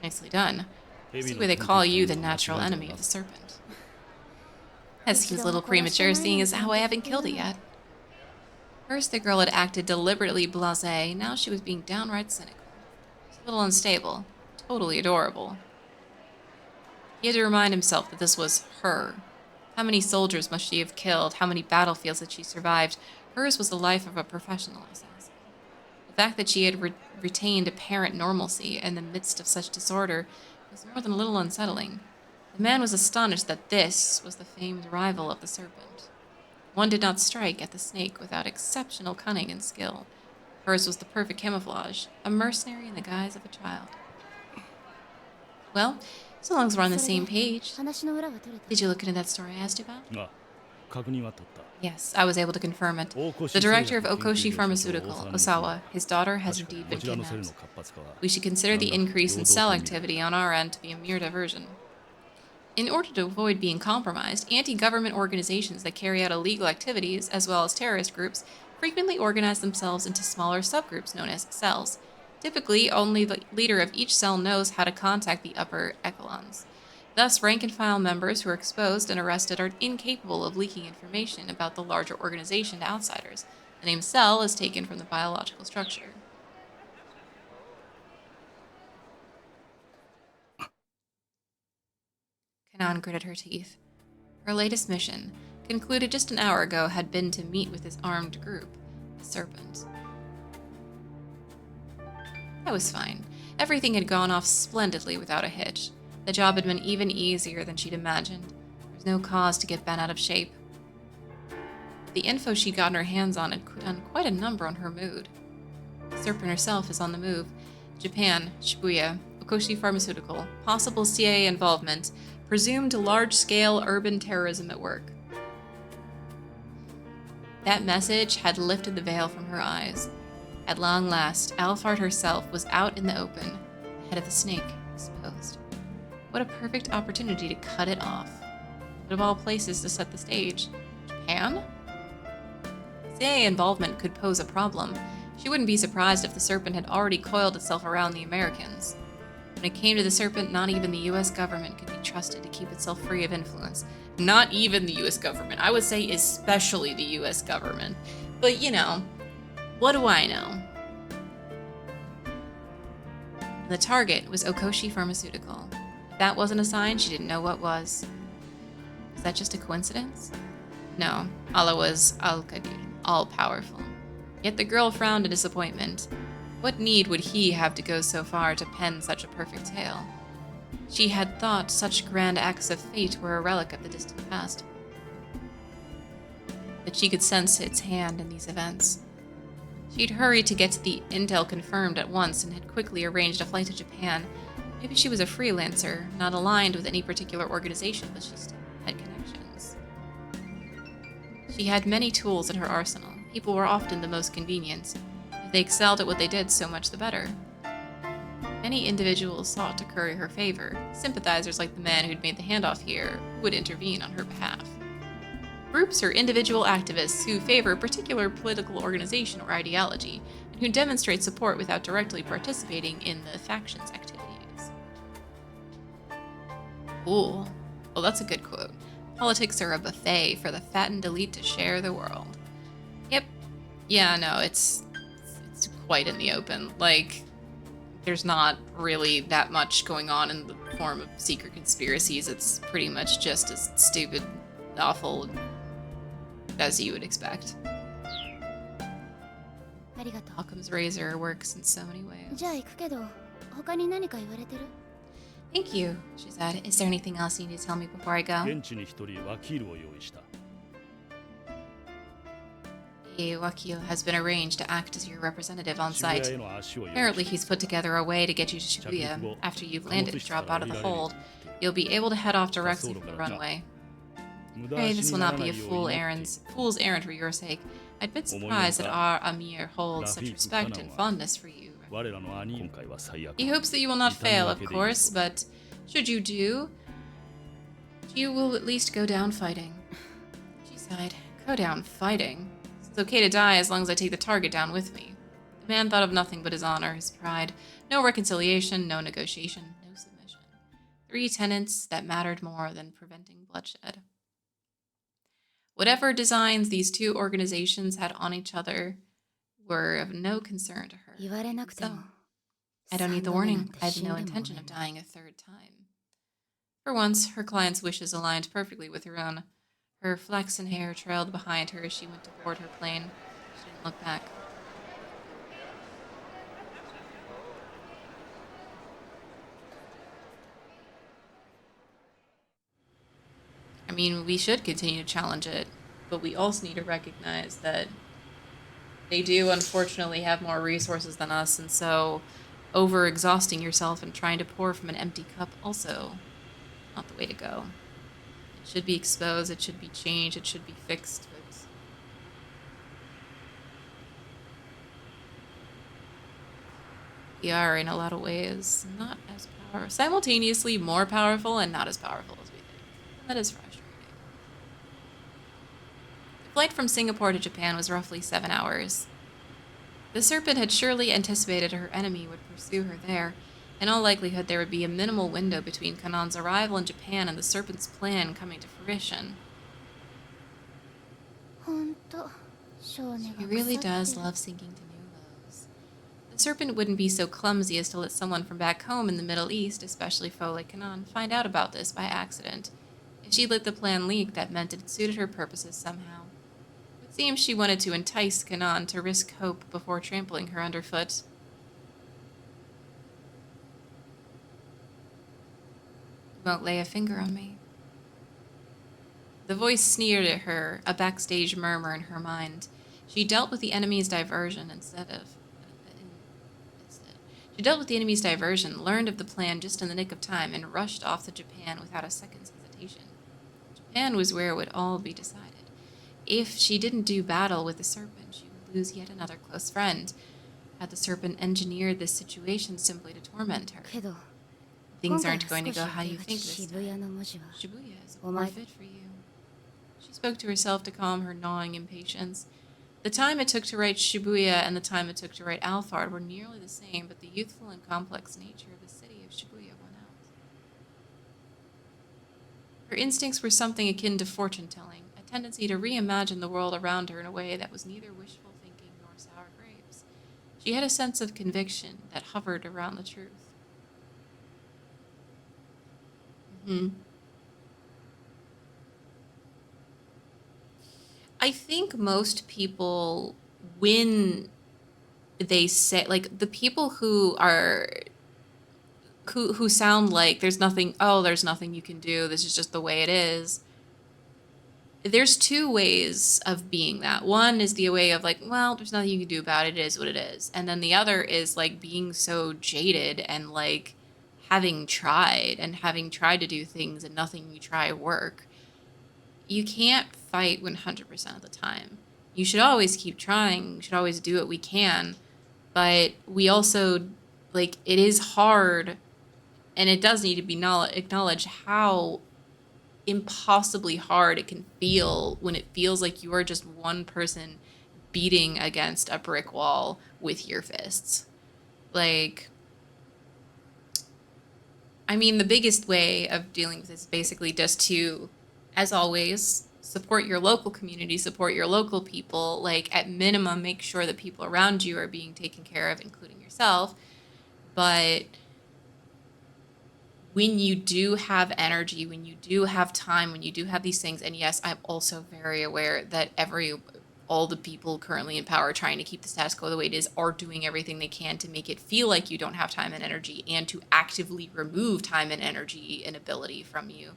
[SPEAKER 1] Nicely done. See why they call you the natural enemy of the serpent. That seems a little premature, seeing as how I haven't killed it yet. First, the girl had acted deliberately blasé. Now she was being downright cynical. She was a little unstable. Totally adorable. He had to remind himself that this was her. How many soldiers must she have killed? How many battlefields had she survived? Hers was the life of a professional assassin. The fact that she had retained apparent normalcy in the midst of such disorder was more than a little unsettling. The man was astonished that this was the famed rival of the serpent. One did not strike at the snake without exceptional cunning and skill. Hers was the perfect camouflage, a mercenary in the guise of a child. Well, so long as we're on the same page. Did you look into that story I asked you about? Yes, I was able to confirm it. The director of Okoshi Pharmaceutical, Osawa, his daughter has indeed been kidnapped. We should consider the increase in cell activity on our end to be a mere diversion. In order to avoid being compromised, anti-government organizations that carry out illegal activities, as well as terrorist groups, frequently organize themselves into smaller subgroups known as cells. Typically, only the leader of each cell knows how to contact the upper echelons. Thus, rank-and-file members who are exposed and arrested are incapable of leaking information about the larger organization to outsiders. The name cell is taken from the biological structure. Kanan gritted her teeth. Her latest mission, concluded just an hour ago, had been to meet with his armed group, the Serpent. That was fine. Everything had gone off splendidly without a hitch. The job had been even easier than she'd imagined. There was no cause to get bent out of shape. The info she'd gotten her hands on had done quite a number on her mood. The Serpent herself is on the move. Japan, Shibuya, Okoshi Pharmaceutical, possible CIA involvement, presumed large-scale urban terrorism at work. That message had lifted the veil from her eyes. At long last, Alphard herself was out in the open, the head of the snake exposed. What a perfect opportunity to cut it off. But of all places to set the stage, Japan? CIA involvement could pose a problem. She wouldn't be surprised if the Serpent had already coiled itself around the Americans. When it came to the Serpent, not even the US government could be trusted to keep itself free of influence. Not even the US government. I would say especially the US government. But, you know, what do I know? The target was Okoshi Pharmaceutical. If that wasn't a sign, she didn't know what was. Was that just a coincidence? No, Allah was Al-Qadir, all-powerful. Yet the girl frowned in disappointment. What need would he have to go so far to pen such a perfect tale? She had thought such grand acts of fate were a relic of the distant past. But she could sense its hand in these events. She'd hurried to get the intel confirmed at once and had quickly arranged a flight to Japan. Maybe she was a freelancer, not aligned with any particular organization, but she still had connections. She had many tools in her arsenal. People were often the most convenient. If they excelled at what they did, so much the better. Many individuals sought to curry her favor. Sympathizers like the man who'd made the handoff here would intervene on her behalf. Groups or individual activists who favor a particular political organization or ideology, and who demonstrate support without directly participating in the faction's activities. Cool. Well, that's a good quote. Politics are a buffet for the fattened elite to share the world. Yep. Yeah, no, it's quite in the open. Like, there's not really that much going on in the form of secret conspiracies. It's pretty much just a stupid awful as you would expect.
[SPEAKER 2] ありがとう。
[SPEAKER 1] Occam's razor works in so many ways.
[SPEAKER 2] じゃあ行くけど、他に何か言われてる？
[SPEAKER 1] Thank you, she said. Is there anything else you need to tell me before I go?
[SPEAKER 3] 現地に一人ワキールを用意した。
[SPEAKER 1] A wakil has been arranged to act as your representative on
[SPEAKER 3] 渋谷
[SPEAKER 1] site.
[SPEAKER 3] への足を用意
[SPEAKER 1] Apparently,
[SPEAKER 3] し
[SPEAKER 1] he's put together a way to get you to Shibuya. After you've landed, drop out of the hold. You'll be able to head off directly from the runway.
[SPEAKER 3] 無駄
[SPEAKER 1] Pray
[SPEAKER 3] 足
[SPEAKER 1] this
[SPEAKER 3] に
[SPEAKER 1] will
[SPEAKER 3] な
[SPEAKER 1] not
[SPEAKER 3] らな
[SPEAKER 1] be
[SPEAKER 3] い
[SPEAKER 1] a
[SPEAKER 3] よう
[SPEAKER 1] fool's errand for your sake. I'd been surprised that our Amir holds such respect and fondness for you.
[SPEAKER 3] 我らの兄今回は最悪。
[SPEAKER 1] He hopes that you will not fail, of course, but should you do, you will at least go down fighting. She sighed. Go down fighting? It's okay to die as long as I take the target down with me. The man thought of nothing but his honor, his pride. No reconciliation, no negotiation, no submission. 3 tenets that mattered more than preventing bloodshed. Whatever designs these 2 organizations had on each other were of no concern to her.
[SPEAKER 2] 言われなくても。
[SPEAKER 1] I don't need the warning. I have no intention of dying a 3rd time. For once, her client's wishes aligned perfectly with her own. Her flaxen hair trailed behind her as she went to board her plane. She didn't look back. I mean, we should continue to challenge it, but we also need to recognize that they do unfortunately have more resources than us, and so over-exhausting yourself and trying to pour from an empty cup also not the way to go. It should be exposed, it should be changed, it should be fixed, but we are in a lot of ways not as powerful, simultaneously more powerful and not as powerful as we think. And that is frustrating. The flight from Singapore to Japan was roughly 7 hours. The Serpent had surely anticipated her enemy would pursue her there. In all likelihood, there would be a minimal window between Kanan's arrival in Japan and the Serpent's plan coming to fruition. She really does love sinking to new lows. The Serpent wouldn't be so clumsy as to let someone from back home in the Middle East, especially foe like Kanan, find out about this by accident. If she let the plan leak, that meant it suited her purposes somehow. It seems she wanted to entice Kanan to risk hope before trampling her underfoot. You won't lay a finger on me. The voice sneered at her, a backstage murmur in her mind. She dealt with the enemy's diversion She dealt with the enemy's diversion, learned of the plan just in the nick of time, and rushed off to Japan without a second's hesitation. Japan was where it would all be decided. If she didn't do battle with the Serpent, she would lose yet another close friend. Had the Serpent engineered this situation simply to torment her? Things aren't going to go how you think this time. Shibuya is more fit for you. She spoke to herself to calm her gnawing impatience. The time it took to write Shibuya and the time it took to write Alphard were nearly the same, but the youthful and complex nature of the city of Shibuya won out. Her instincts were something akin to fortune-telling, a tendency to reimagine the world around her in a way that was neither wishful thinking nor sour grapes. She had a sense of conviction that hovered around the truth. I think most people, when they say, like, the people who are who sound like there's nothing you can do, this is just the way it is. There's 2 ways of being that. One is the way of like, well, there's nothing you can do about it, it is what it is. And then the other is like being so jaded and like having tried to do things and nothing you try work. You can't fight 100% of the time. You should always keep trying. You should always do what we can. But we also, like, it is hard, and it does need to be acknowledged how impossibly hard it can feel when it feels like you are just one person beating against a brick wall with your fists. Like, I mean, the biggest way of dealing with this is basically just to, as always, support your local community, support your local people. Like, at minimum, make sure that people around you are being taken care of, including yourself. But when you do have energy, when you do have time, when you do have these things, and yes, I'm also very aware that all the people currently in power trying to keep the status quo the way it is are doing everything they can to make it feel like you don't have time and energy and to actively remove time and energy and ability from you,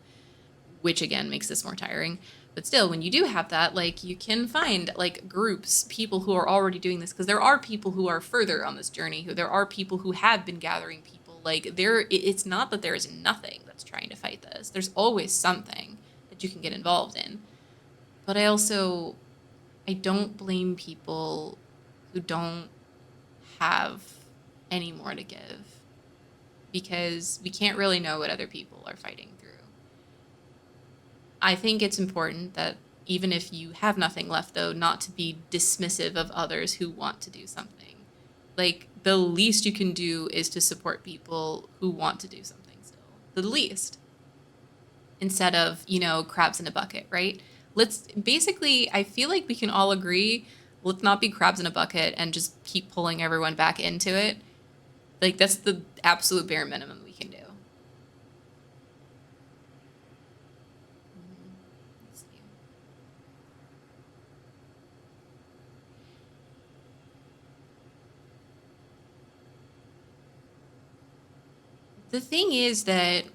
[SPEAKER 1] which again makes this more tiring. But still, when you do have that, like, you can find like groups, people who are already doing this, because there are people who are further on this journey, who there are people who have been gathering people. Like, it's not that there is nothing that's trying to fight this. There's always something that you can get involved in. But I don't blame people who don't have any more to give, because we can't really know what other people are fighting through. I think it's important that even if you have nothing left, though, not to be dismissive of others who want to do something. Like, the least you can do is to support people who want to do something still. The least. Instead of, crabs in a bucket, right? I feel like we can all agree, let's not be crabs in a bucket and just keep pulling everyone back into it. Like, that's the absolute bare minimum we can do. The thing is that,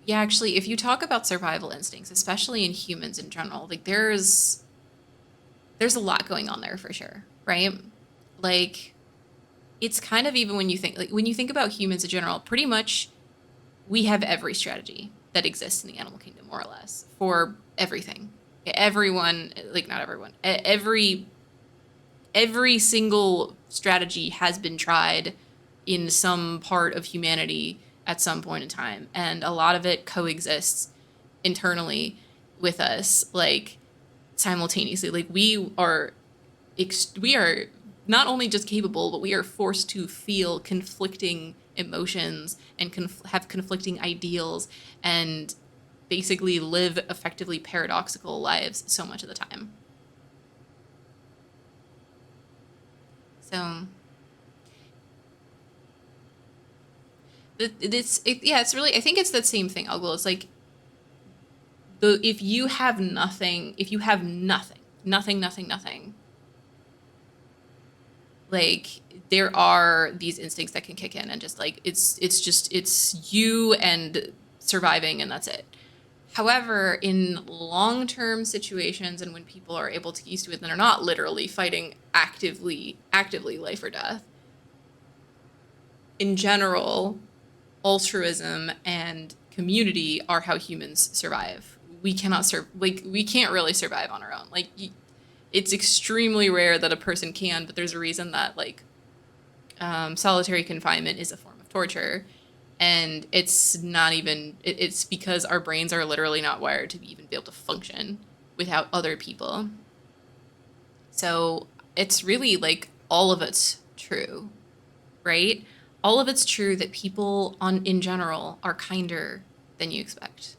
[SPEAKER 1] yeah, actually, if you talk about survival instincts, especially in humans in general, like, there's a lot going on there for sure, right? Like, it's kind of, even when you think about humans in general, pretty much we have every strategy that exists in the animal kingdom, more or less, for everything. Everyone, like, not everyone, every single strategy has been tried in some part of humanity at some point in time, and a lot of it coexists internally with us, like, simultaneously. Like, we are not only just capable, but we are forced to feel conflicting emotions and have conflicting ideals and basically live effectively paradoxical lives so much of the time. So it's really, I think it's that same thing, Uglo. It's like, if you have nothing, nothing, like, there are these instincts that can kick in, and just like, it's you and surviving, and that's it. However, in long-term situations, and when people are able to get used to it, and they're not literally fighting actively life or death, in general, altruism and community are how humans survive. We can't really survive on our own. Like, it's extremely rare that a person can, but there's a reason that, like, solitary confinement is a form of torture, and it's not even. It's because our brains are literally not wired to even be able to function without other people. So it's really, like, all of it's true, right? All of it's true that people in general are kinder than you expect.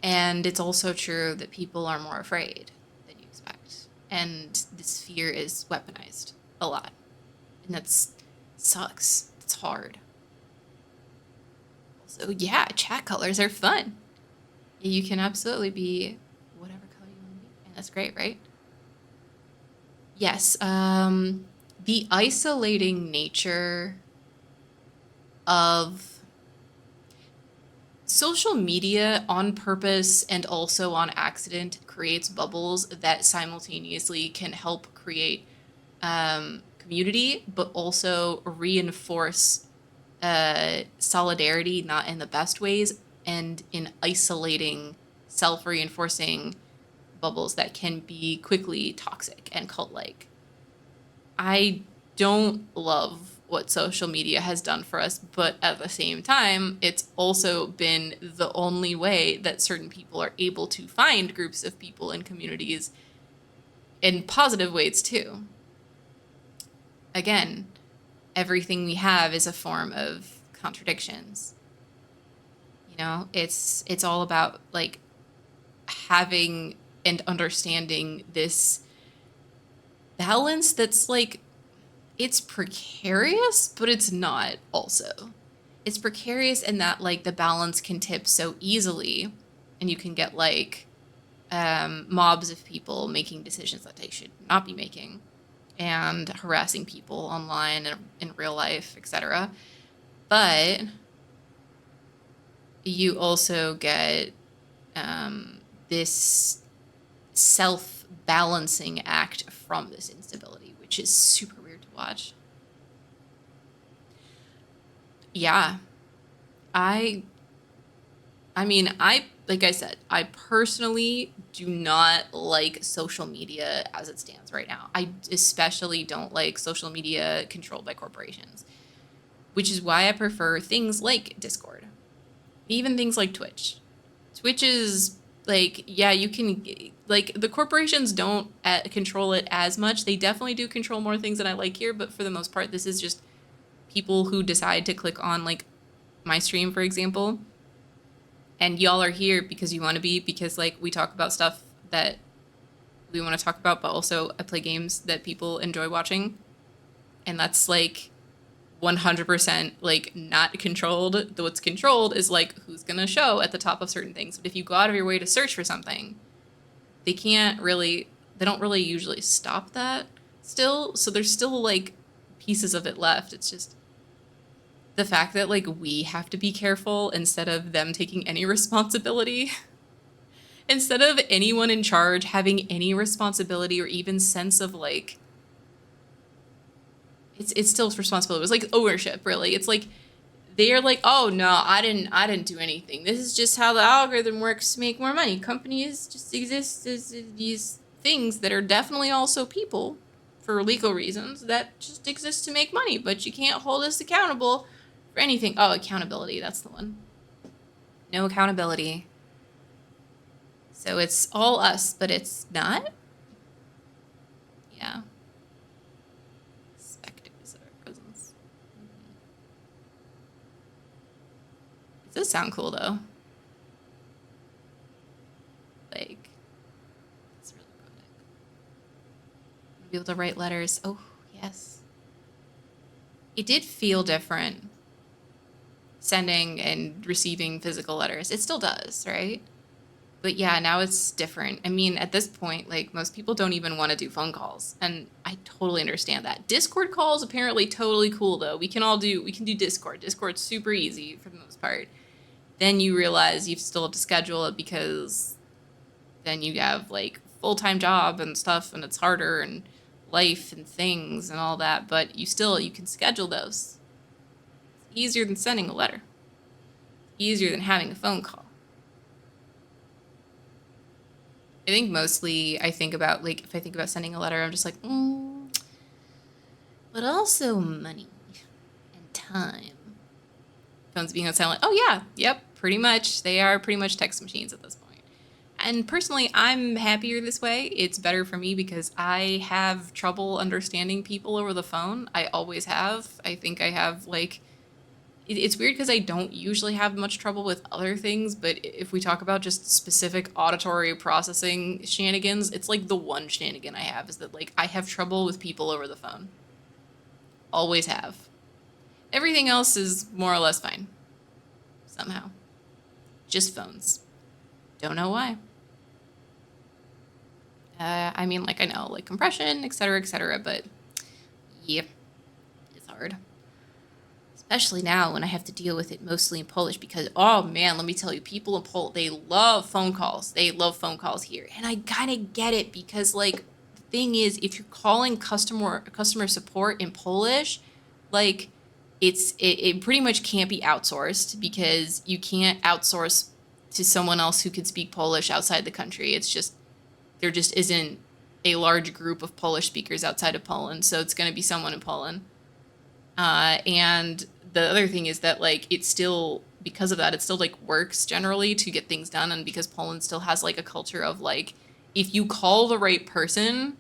[SPEAKER 1] And it's also true that people are more afraid than you expect. And this fear is weaponized a lot. And that's sucks. It's hard. So yeah, chat colors are fun. You can absolutely be whatever color you want to be. And that's great, right? Yes, the isolating nature of social media on purpose and also on accident creates bubbles that simultaneously can help create community, but also reinforce solidarity, not in the best ways, and in isolating, self-reinforcing bubbles that can be quickly toxic and cult-like. I don't love what social media has done for us, but at the same time, it's also been the only way that certain people are able to find groups of people and communities in positive ways too. Again, everything we have is a form of contradictions. It's all about, like, having and understanding this balance that's, like, it's precarious, but it's not also. It's precarious in that like the balance can tip so easily and you can get like mobs of people making decisions that they should not be making and harassing people online and in real life, etc. But you also get this self-balancing act from this instability, which is super weird to watch. Yeah. I mean, like I said, I personally do not like social media as it stands right now. I especially don't like social media controlled by corporations, which is why I prefer things like Discord, even things like Twitch. Twitch is like, yeah, you can, like, the corporations don't control it as much. They definitely do control more things than I like here, but for the most part, this is just people who decide to click on, like, my stream, for example, and y'all are here because you want to be, because, like, we talk about stuff that we want to talk about, but also I play games that people enjoy watching, and that's, like, 100% like not controlled. What's controlled is like who's gonna show at the top of certain things. But if you go out of your way to search for something, they don't really usually stop that still. So there's still like pieces of it left. It's just the fact that like we have to be careful instead of them taking any responsibility. Instead of anyone in charge having any responsibility or even sense of like, it's still responsibility. It was like ownership, really. It's like they're like, oh no, I didn't do anything. This is just how the algorithm works to make more money. Companies just exist as these things that are definitely also people for legal reasons that just exist to make money, but you can't hold us accountable for anything. Oh, accountability, that's the one. No accountability. So it's all us, but it's not? Yeah. It does sound cool though. Like, it's really poetic. Be able to write letters. Oh, yes. It did feel different sending and receiving physical letters. It still does, right? But yeah, now it's different. I mean, at this point, like most people don't even want to do phone calls, and I totally understand that. Discord calls apparently totally cool though. We can do Discord. Discord's super easy for the most part. Then you realize you still have to schedule it because then you have like full-time job and stuff, and it's harder, and life and things and all that, but you can schedule those. It's easier than sending a letter. Easier than having a phone call. I think mostly I think about, like, if I think about sending a letter, I'm just like, but also money and time. Phones being on silent. Oh, yeah. Yep. Pretty much. They are pretty much text machines at this point. And personally, I'm happier this way. It's better for me because I have trouble understanding people over the phone. I always have. I think I have, like, it's weird because I don't usually have much trouble with other things, but if we talk about just specific auditory processing shenanigans, it's like the one shenanigan I have is that, like, I have trouble with people over the phone. Always have. Everything else is more or less fine. Somehow. Just phones. Don't know why. I mean, like, I know, like, compression, etc., but yeah, it's hard. Especially now when I have to deal with it mostly in Polish because, oh man, let me tell you, people in Poland, they love phone calls. They love phone calls here. And I kind of get it because, like, the thing is, if you're calling customer support in Polish, like, it pretty much can't be outsourced because you can't outsource to someone else who could speak Polish outside the country. It's just, there just isn't a large group of Polish speakers outside of Poland, so it's going to be someone in Poland. And the other thing is that, like, it's still, because of that, it still, like, works generally to get things done. And because Poland still has, like, a culture of, like, if you call the right person,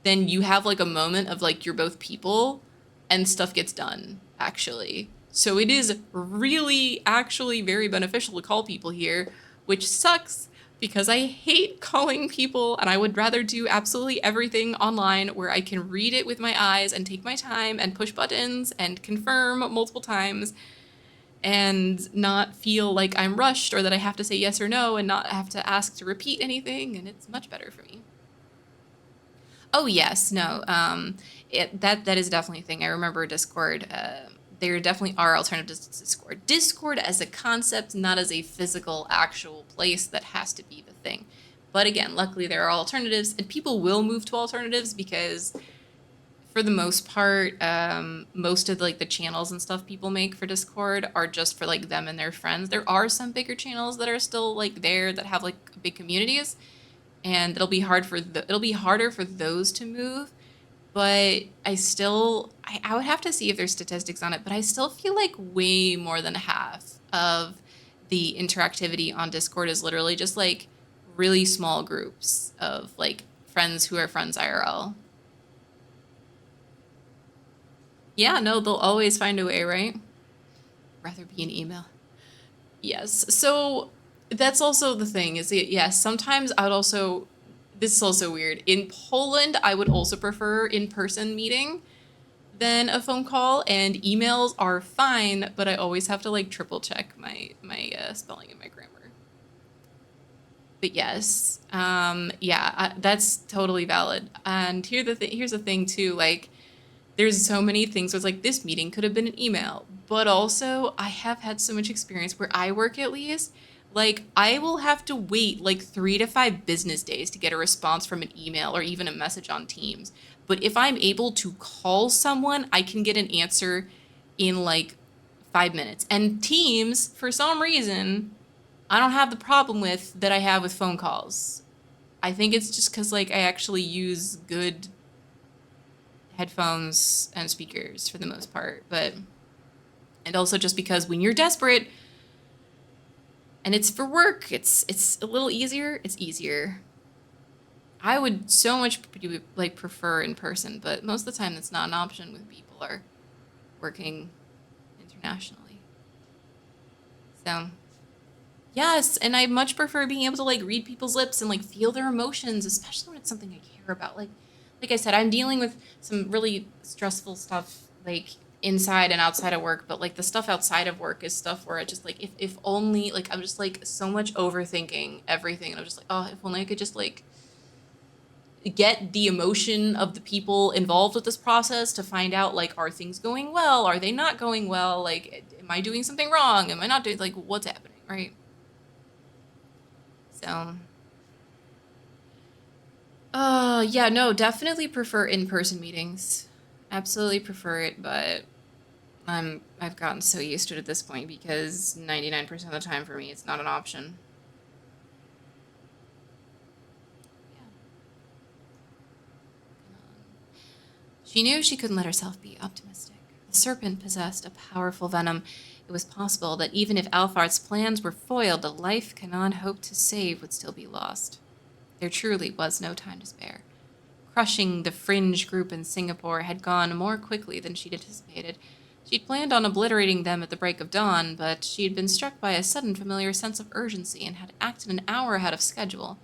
[SPEAKER 1] then you have, like, a moment of, like, you're both people and stuff gets done, actually. So it is really actually very beneficial to call people here, which sucks because I hate calling people and I would rather do absolutely everything online where I can read it with my eyes and take my time and push buttons and confirm multiple times and not feel like I'm rushed or that I have to say yes or no and not have to ask to repeat anything, and it's much better for me. Oh yes, no, that is definitely a thing. I remember Discord. There definitely are alternatives to Discord. Discord as a concept, not as a physical, actual place that has to be the thing. But again, luckily there are alternatives, and people will move to alternatives because, for the most part, most of like the channels and stuff people make for Discord are just for like them and their friends. There are some bigger channels that are still like there that have like big communities, and it'll be harder for those to move. But I would have to see if there's statistics on it, but I still feel like way more than half of the interactivity on Discord is literally just like really small groups of like friends who are friends IRL. Yeah, no, they'll always find a way, right? Rather be an email. Yes. So that's also the thing is that, yes, sometimes I would also, this is also weird. In Poland, I would also prefer in-person meeting than a phone call, and emails are fine, but I always have to like triple check my spelling and my grammar. But yes, yeah, that's totally valid. And here's the thing too, like there's so many things where it's like this meeting could have been an email, but also I have had so much experience where I work at least, like I will have to wait like 3 to 5 business days to get a response from an email or even a message on Teams. But if I'm able to call someone, I can get an answer in like 5 minutes. And Teams, for some reason, I don't have the problem with that I have with phone calls. I think it's just because like I actually use good headphones and speakers for the most part, but and also just because when you're desperate and it's for work, it's a little easier. It's easier. I would so much like prefer in person, but most of the time that's not an option when people are working internationally. So yes, and I much prefer being able to like read people's lips and like feel their emotions, especially when it's something I care about. Like I said, I'm dealing with some really stressful stuff like inside and outside of work, but like the stuff outside of work is stuff where I just like if only like I'm just like so much overthinking everything, and I'm just like, oh, if only I could just like get the emotion of the people involved with this process to find out like, are things going well, are they not going well, like am I doing something wrong, am I not doing, like what's happening, right? So yeah, no, definitely prefer in-person meetings. Absolutely prefer it, but I've gotten so used to it at this point because 99% of the time for me it's not an option. Yeah. She knew she couldn't let herself be optimistic. The serpent possessed a powerful venom. It was possible that even if Alphard's plans were foiled, the life Kanan hoped to save would still be lost. There truly was no time to spare. Crushing the fringe group in Singapore had gone more quickly than she'd anticipated. She'd planned on obliterating them at the break of dawn, but she had been struck by a sudden familiar sense of urgency and had acted an hour ahead of schedule.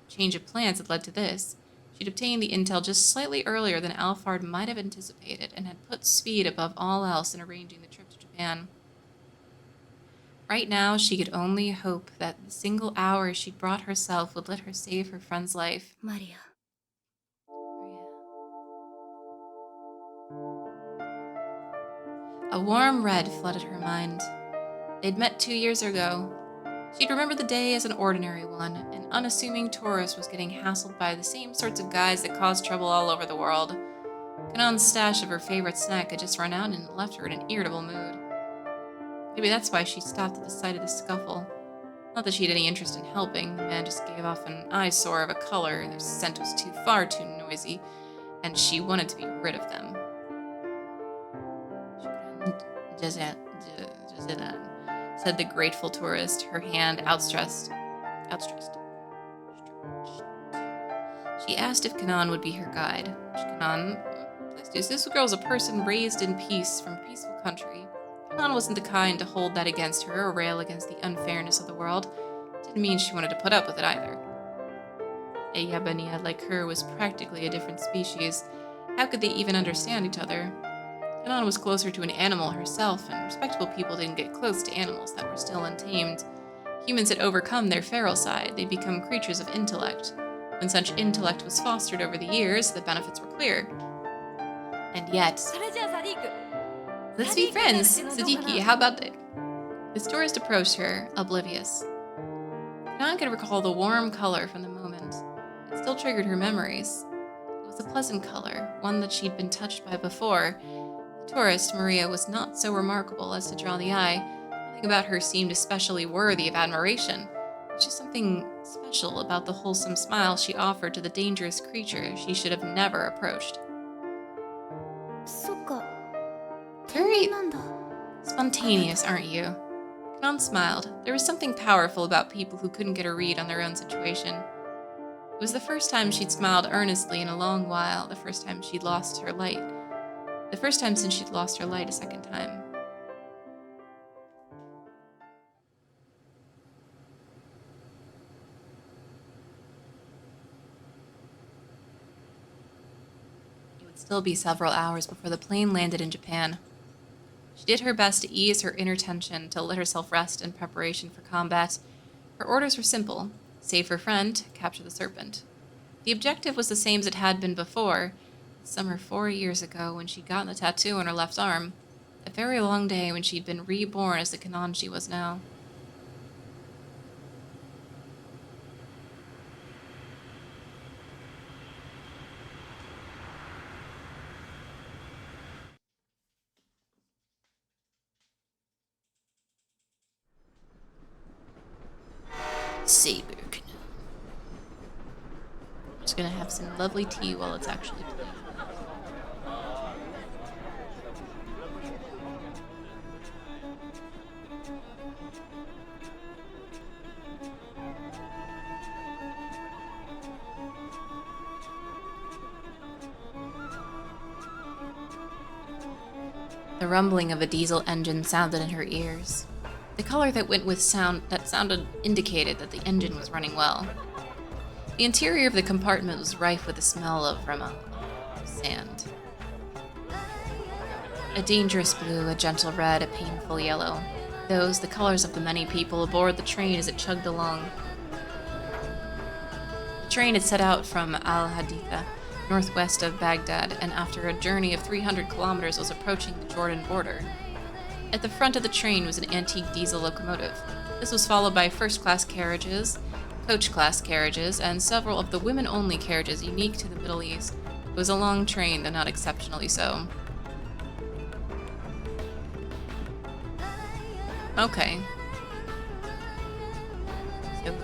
[SPEAKER 1] A change of plans had led to this. She'd obtained the intel just slightly earlier than Alphard might have anticipated, and had put speed above all else in arranging the trip to Japan. Right now, she could only hope that the single hour she'd brought herself would let her save her friend's life.
[SPEAKER 2] マリア
[SPEAKER 1] A warm red flooded her mind. They'd met 2 years ago. She'd remember the day as an ordinary one. An unassuming tourist was getting hassled by the same sorts of guys that cause trouble all over the world. Kanan's stash of her favorite snack had just run out and left her in an irritable mood. Maybe that's why she stopped at the sight of the scuffle. Not that she had any interest in helping. The man just gave off an eyesore of a color, their scent was far too noisy, and she wanted to be rid of them. Jazan, said the grateful tourist, her hand outstretched. She asked if Kanan would be her guide. Kanan, please do. This girl's a person raised in peace from a peaceful country. Kanan wasn't the kind to hold that against her or rail against the unfairness of the world. Didn't mean she wanted to put up with it either. A Yabania like her was practically a different species. How could they even understand each other? Kanan was closer to an animal herself, and respectable people didn't get close to animals that were still untamed. Humans had overcome their feral side, they'd become creatures of intellect. When such intellect was fostered over the years, the benefits were clear. And yet... Let's be friends, Sadiki, how about it? The tourist approached her, oblivious. Kanan could recall the warm color from the moment. It still triggered her memories. It was a pleasant color, one that she'd been touched by before. The tourist, Maria, was not so remarkable as to draw the eye. Nothing about her seemed especially worthy of admiration. There's just something special about the wholesome smile she offered to the dangerous creature she should have never approached.
[SPEAKER 2] そっか。
[SPEAKER 1] Very
[SPEAKER 2] なんだ。
[SPEAKER 1] spontaneous, aren't you? Kanan smiled. There was something powerful about people who couldn't get a read on their own situation. It was the first time she'd smiled earnestly in a long while, the first time she'd lost her light. The first time since she'd lost her light a second time. It would still be several hours before the plane landed in Japan. She did her best to ease her inner tension, to let herself rest in preparation for combat. Her orders were simple. Save her friend, capture the serpent. The objective was the same as it had been before, summer 4 years ago when she'd gotten the tattoo on her left arm. A very long day when she'd been reborn as the Kanan she was now. Saber Kanan. Just gonna have some lovely tea while it's actually playing. The rumbling of a diesel engine sounded in her ears. The color that went with sounded indicated that the engine was running well. The interior of the compartment was rife with the smell of sand. A dangerous blue, a gentle red, a painful yellow. Those, the colors of the many people aboard the train as it chugged along. The train had set out from Al-Haditha, northwest of Baghdad, and after a journey of 300 kilometers was approaching the Jordan border. At the front of the train was an antique diesel locomotive. This was followed by first-class carriages, coach-class carriages, and several of the women-only carriages unique to the Middle East. It was a long train, though not exceptionally so. Okay. So,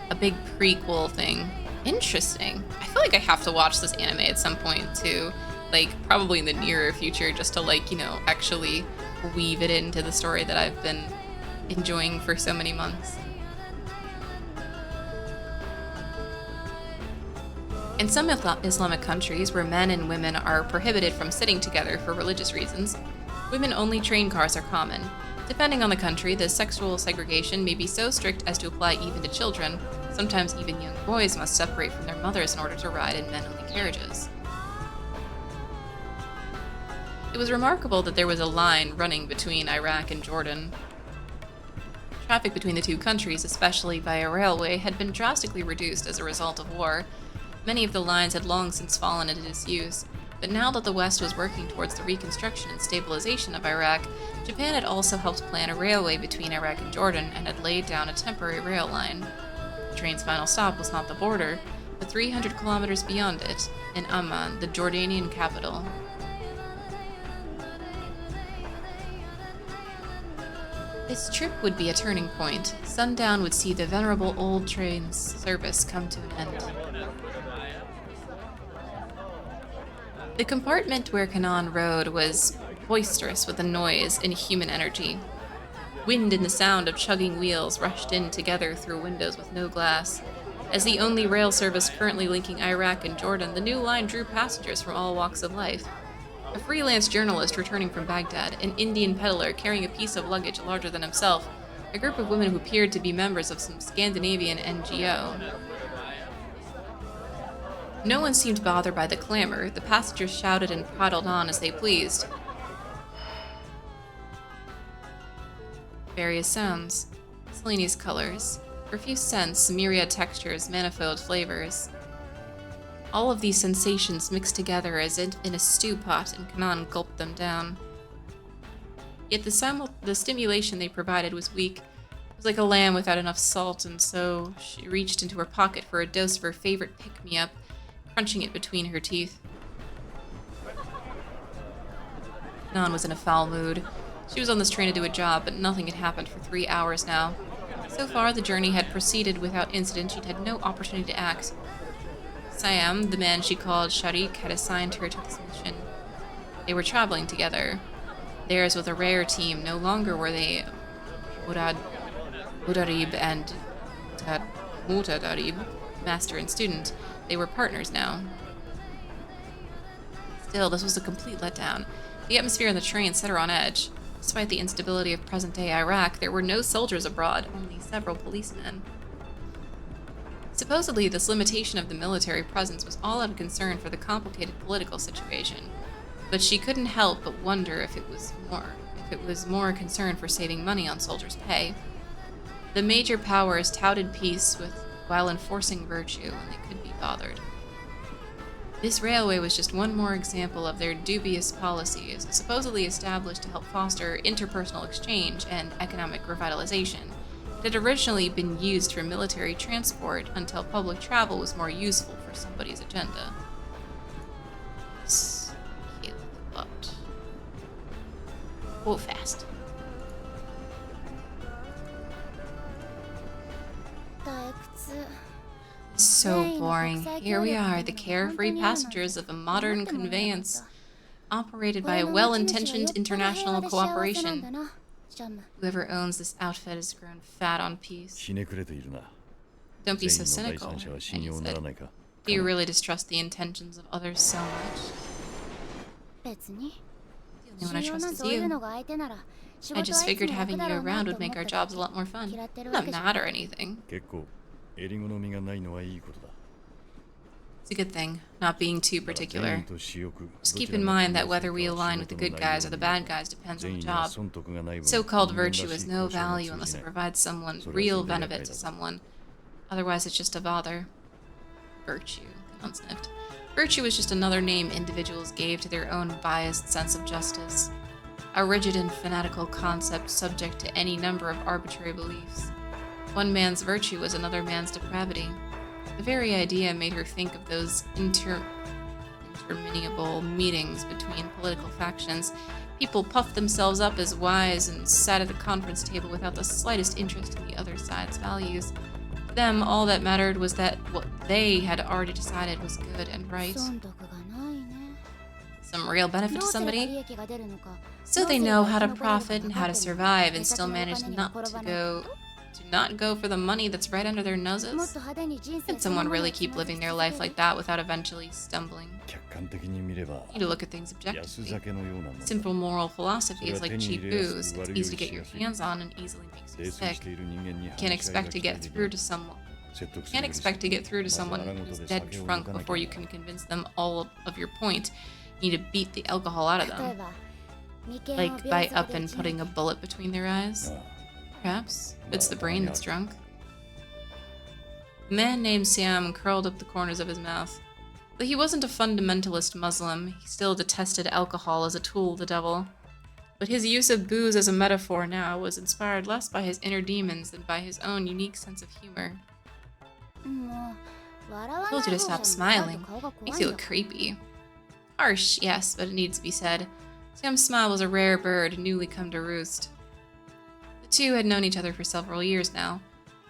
[SPEAKER 1] a big prequel thing. Interesting. I feel like I have to watch this anime at some point too. Like, probably in the nearer future, just to, like, you know, actually weave it into the story that I've been enjoying for so many months. In some Islamic countries where men and women are prohibited from sitting together for religious reasons, women-only train cars are common. Depending on the country, the sexual segregation may be so strict as to apply even to children. Sometimes even young boys must separate from their mothers in order to ride in men-only carriages. It was remarkable that there was a line running between Iraq and Jordan. Traffic between the two countries, especially via railway, had been drastically reduced as a result of war. Many of the lines had long since fallen into disuse, but now that the West was working towards the reconstruction and stabilization of Iraq, Japan had also helped plan a railway between Iraq and Jordan and had laid down a temporary rail line. The train's final stop was not the border, but 300 kilometers beyond it, in Amman, the Jordanian capital. This trip would be a turning point. Sundown would see the venerable old train's service come to an end. The compartment where Kanan rode was boisterous with the noise and human energy. Wind and the sound of chugging wheels rushed in together through windows with no glass. As the only rail service currently linking Iraq and Jordan, the new line drew passengers from all walks of life. A freelance journalist returning from Baghdad, an Indian peddler carrying a piece of luggage larger than himself, a group of women who appeared to be members of some Scandinavian NGO. No one seemed bothered by the clamor. The passengers shouted and prattled on as they pleased. Various sounds, miscellaneous colors, profuse scents, myriad textures, manifold flavors. All of these sensations mixed together as in a stew pot, and Kanan gulped them down. Yet the stimulation they provided was weak. It was like a lamb without enough salt, and so she reached into her pocket for a dose of her favorite pick-me-up, crunching it between her teeth. Kanan was in a foul mood. She was on this train to do a job, but nothing had happened for 3 hours now. So far, the journey had proceeded without incident. She'd had no opportunity to act. Siam, the man she called Sharik, had assigned her to this mission. They were traveling together. Theirs was a rare team. No longer were they Mudarib and Mutadarib, master and student. They were partners now. Still, this was a complete letdown. The atmosphere on the train set her on edge. Despite the instability of present-day Iraq, there were no soldiers abroad, only several policemen. Supposedly, this limitation of the military presence was all out of concern for the complicated political situation, but she couldn't help but wonder if it was more a concern for saving money on soldiers' pay. The major powers touted peace while enforcing virtue when they could be bothered. This railway was just one more example of their dubious policies, supposedly established to help foster interpersonal exchange and economic revitalization. It had originally been used for military transport until public travel was more useful for somebody's agenda. Kill the butt. Go fast. So boring. Here we are, the carefree passengers of a modern conveyance, operated by a well-intentioned international cooperation. Whoever owns this outfit has grown fat on peace. Don't be so cynical, Annie said. Do you really distrust the intentions of others so much? The only one I trust is you. I just figured having you around would make our jobs a lot more fun. I'm not mad or anything. It's a good thing, not being too particular. Just keep in mind that whether we align with the good guys or the bad guys depends on the job. So-called virtue has no value unless it provides someone real benefit to someone. Otherwise, it's just a bother. Virtue, Kanan sniffed. Virtue is just another name individuals gave to their own biased sense of justice. A rigid and fanatical concept subject to any number of arbitrary beliefs. One man's virtue was another man's depravity. The very idea made her think of those interminable meetings between political factions. People puffed themselves up as wise and sat at the conference table without the slightest interest in the other side's values. To them, all that mattered was that what they had already decided was good and right. Some real benefit to somebody, so they know how to profit and how to survive and still manage not go for the money that's right under their noses? Can someone really keep living their life like that without eventually stumbling? You need to look at things objectively. Simple moral philosophy is like cheap booze. It's easy to get your hands on and easily makes you sick. You can't expect to get through to someone who's dead drunk before you can convince them all of your point. You need to beat the alcohol out of them. Like by up and putting a bullet between their eyes. Perhaps it's the brain that's drunk. A man named Siam curled up the corners of his mouth. Though he wasn't a fundamentalist Muslim, he still detested alcohol as a tool of the devil. But his use of booze as a metaphor now was inspired less by his inner demons than by his own unique sense of humor. I told you to stop smiling. Makes you look creepy. Harsh, yes, but it needs to be said. Siam's smile was a rare bird, newly come to roost. The two had known each other for several years now.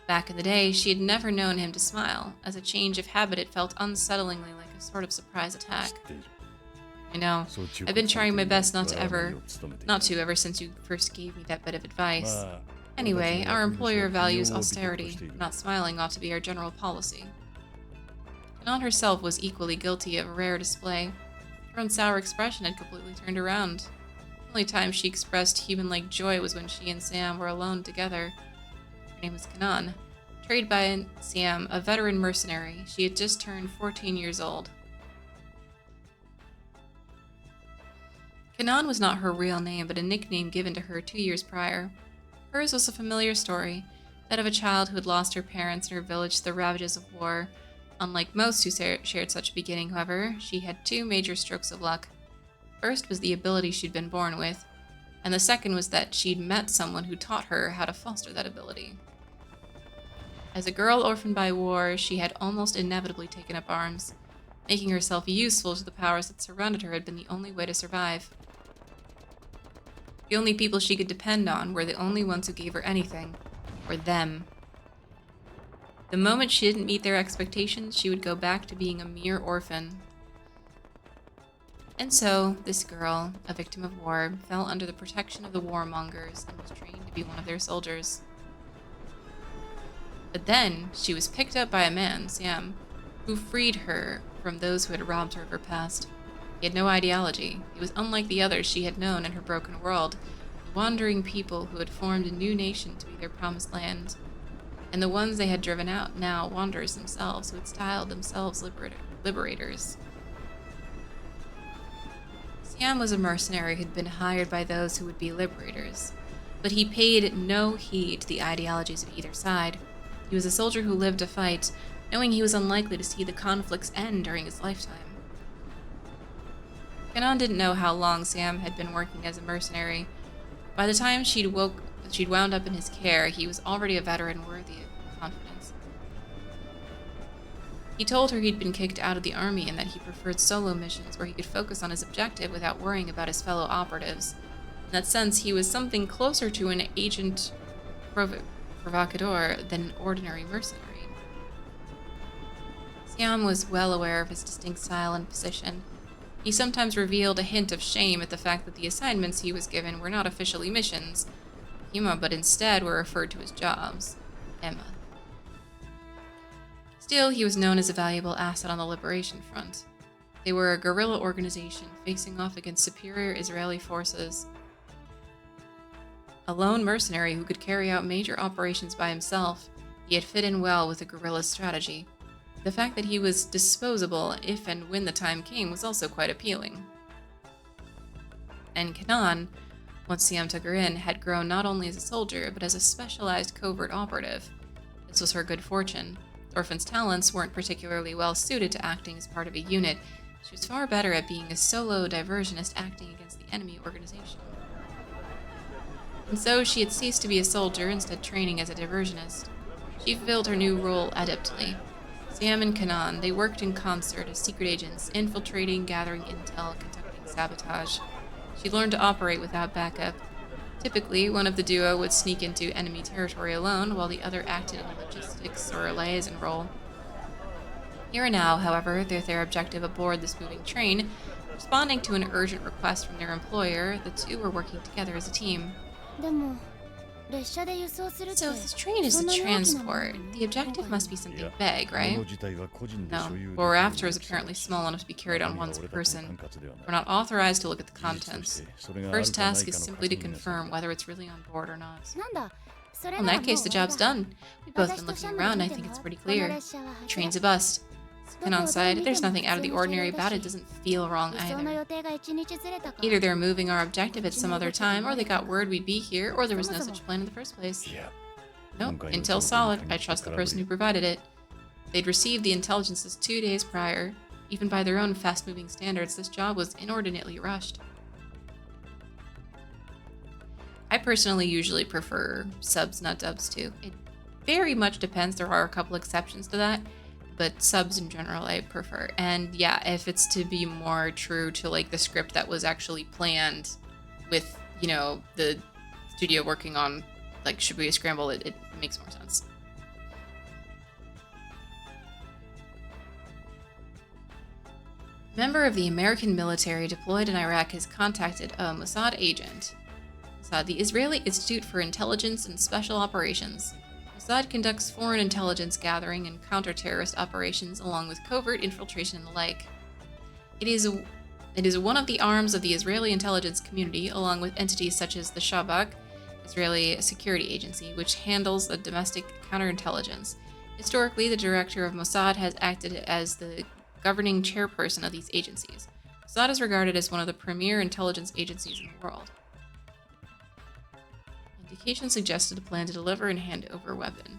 [SPEAKER 1] Back in the day, she had never known him to smile. As a change of habit, it felt unsettlingly like a sort of surprise attack. I know. I've been trying my best not to ever since you first gave me that bit of advice. Anyway, our employer values austerity. Not smiling ought to be our general policy. Kanan herself was equally guilty of a rare display. Her own sour expression had completely turned around. The only time she expressed human-like joy was when she and Sam were alone together. Her name was Kanan. Trained by Siam, a veteran mercenary. She had just turned 14 years old. Kanan was not her real name, but a nickname given to her 2 years prior. Hers was a familiar story, that of a child who had lost her parents and her village to the ravages of war. Unlike most who shared such a beginning, however, she had 2 major strokes of luck. First was the ability she'd been born with, and the second was that she'd met someone who taught her how to foster that ability. As a girl orphaned by war, she had almost inevitably taken up arms. Making herself useful to the powers that surrounded her had been the only way to survive. The only people she could depend on were the only ones who gave her anything, or them. The moment she didn't meet their expectations, she would go back to being a mere orphan. And so, this girl, a victim of war, fell under the protection of the warmongers and was trained to be one of their soldiers. But then, she was picked up by a man, Siam, who freed her from those who had robbed her of her past. He had no ideology. He was unlike the others she had known in her broken world, the wandering people who had formed a new nation to be their promised land. And the ones they had driven out, now wanderers themselves, who had styled themselves liberators. Siam was a mercenary who had been hired by those who would be liberators, but he paid no heed to the ideologies of either side. He was a soldier who lived to fight, knowing he was unlikely to see the conflicts end during his lifetime. Kanan didn't know how long Siam had been working as a mercenary. By the time she'd wound up in his care, he was already a veteran worthy of confidence. He told her he'd been kicked out of the army and that he preferred solo missions where he could focus on his objective without worrying about his fellow operatives. In that sense, he was something closer to an agent provocador than an ordinary mercenary. Siam was well aware of his distinct style and position. He sometimes revealed a hint of shame at the fact that the assignments he was given were not officially missions, but instead were referred to as jobs, Emma. Still, he was known as a valuable asset on the liberation front. They were a guerrilla organization facing off against superior Israeli forces. A lone mercenary who could carry out major operations by himself, he had fit in well with the guerrilla's strategy. The fact that he was disposable if and when the time came was also quite appealing. And Kanan, once Siam took her in, had grown not only as a soldier, but as a specialized covert operative. This was her good fortune. Orphan's talents weren't particularly well suited to acting as part of a unit. She was far better at being a solo diversionist acting against the enemy organization. And so she had ceased to be a soldier, instead training as a diversionist. She fulfilled her new role adeptly. Siam and Kanan, they worked in concert as secret agents, infiltrating, gathering intel, conducting sabotage. She learned to operate without backup. Typically, one of the duo would sneak into enemy territory alone, while the other acted in a logistics or a liaison role. Here and now, however, their objective aboard this moving train, responding to an urgent request from their employer, the two were working together as a team. So if this train is a transport, the objective must be something big, right? No, what we're after is apparently small enough to be carried on one person. We're not authorized to look at the contents. The first task is simply to confirm whether it's really on board or not. Well, in that case, the job's done. We've both been looking around, and I think it's pretty clear. The train's a bust. Kanan's side, there's nothing out of the ordinary about it. It doesn't feel wrong either. Either they're moving our objective at some other time, or they got word we'd be here, or there was no such plan in the first place. Nope, intel's solid. I trust the person who provided it. They'd received the intelligences 2 days prior. Even by their own fast-moving standards, this job was inordinately rushed. I personally usually prefer subs, not dubs, too. It very much depends. There are a couple exceptions to that. But subs in general I prefer. And yeah, if it's to be more true to like the script that was actually planned with, you know, the studio working on like Shibuya Scramble, it makes more sense. A member of the American military deployed in Iraq has contacted a Mossad agent. Mossad, the Israeli Institute for Intelligence and Special Operations. Mossad conducts foreign intelligence gathering and counter-terrorist operations along with covert infiltration and the like. It is one of the arms of the Israeli intelligence community, along with entities such as the Shabak, Israeli security agency, which handles the domestic counterintelligence. Historically, the director of Mossad has acted as the governing chairperson of these agencies. Mossad is regarded as one of the premier intelligence agencies in the world. Indications suggested a plan to deliver and hand over a weapon.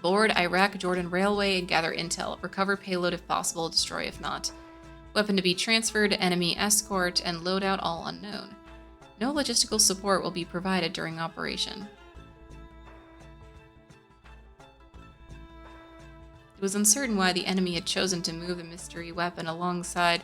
[SPEAKER 1] Board Iraq-Jordan Railway and gather intel. Recover payload if possible, destroy if not. Weapon to be transferred, enemy escort, and loadout all unknown. No logistical support will be provided during operation. It was uncertain why the enemy had chosen to move the mystery weapon alongside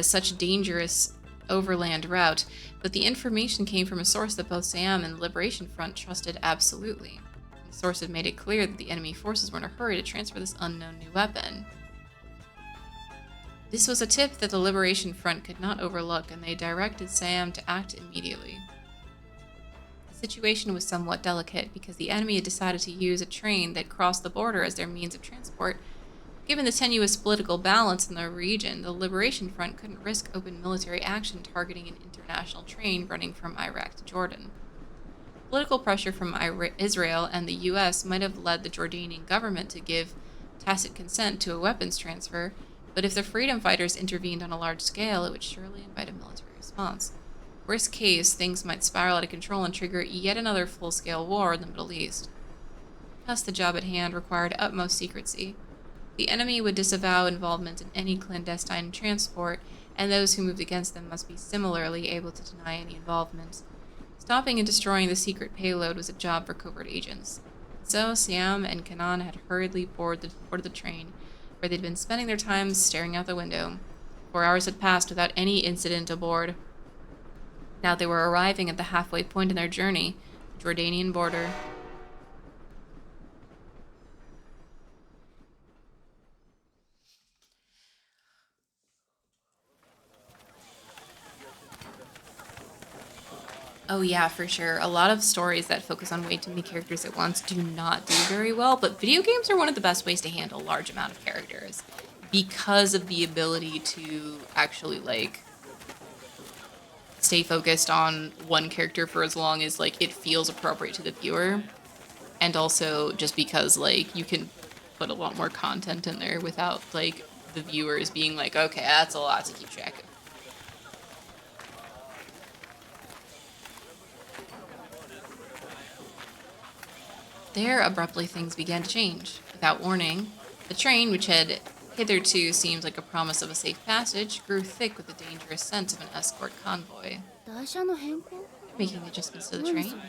[SPEAKER 1] such dangerous overland route, but the information came from a source that both Siam and the Liberation Front trusted absolutely. The source had made it clear that the enemy forces were in a hurry to transfer this unknown new weapon. This was a tip that the Liberation Front could not overlook, and they directed Siam to act immediately. The situation was somewhat delicate because the enemy had decided to use a train that crossed the border as their means of transport. Given the tenuous political balance in the region, the Liberation Front couldn't risk open military action targeting an international train running from Iraq to Jordan. Political pressure from Israel and the US might have led the Jordanian government to give tacit consent to a weapons transfer, but if the freedom fighters intervened on a large scale, it would surely invite a military response. Worst case, things might spiral out of control and trigger yet another full-scale war in the Middle East. Thus, the job at hand required utmost secrecy. The enemy would disavow involvement in any clandestine transport, and those who moved against them must be similarly able to deny any involvement. Stopping and destroying the secret payload was a job for covert agents. So, Siam and Canaan had hurriedly boarded the train, where they'd been spending their time staring out the window. 4 hours had passed without any incident aboard. Now they were arriving at the halfway point in their journey, the Jordanian border. Oh yeah, for sure. A lot of stories that focus on way too many characters at once do not do very well, but video games are one of the best ways to handle a large amount of characters because of the ability to actually, like, stay focused on one character for as long as, like, it feels appropriate to the viewer. And also just because, like, you can put a lot more content in there without, like, the viewers being like, okay, that's a lot to keep track of. There, abruptly, things began to change. Without warning, the train, which had hitherto seemed like a promise of a safe passage, grew thick with the dangerous sense of an escort convoy.
[SPEAKER 2] 台車の変更
[SPEAKER 1] Making adjustments to the train.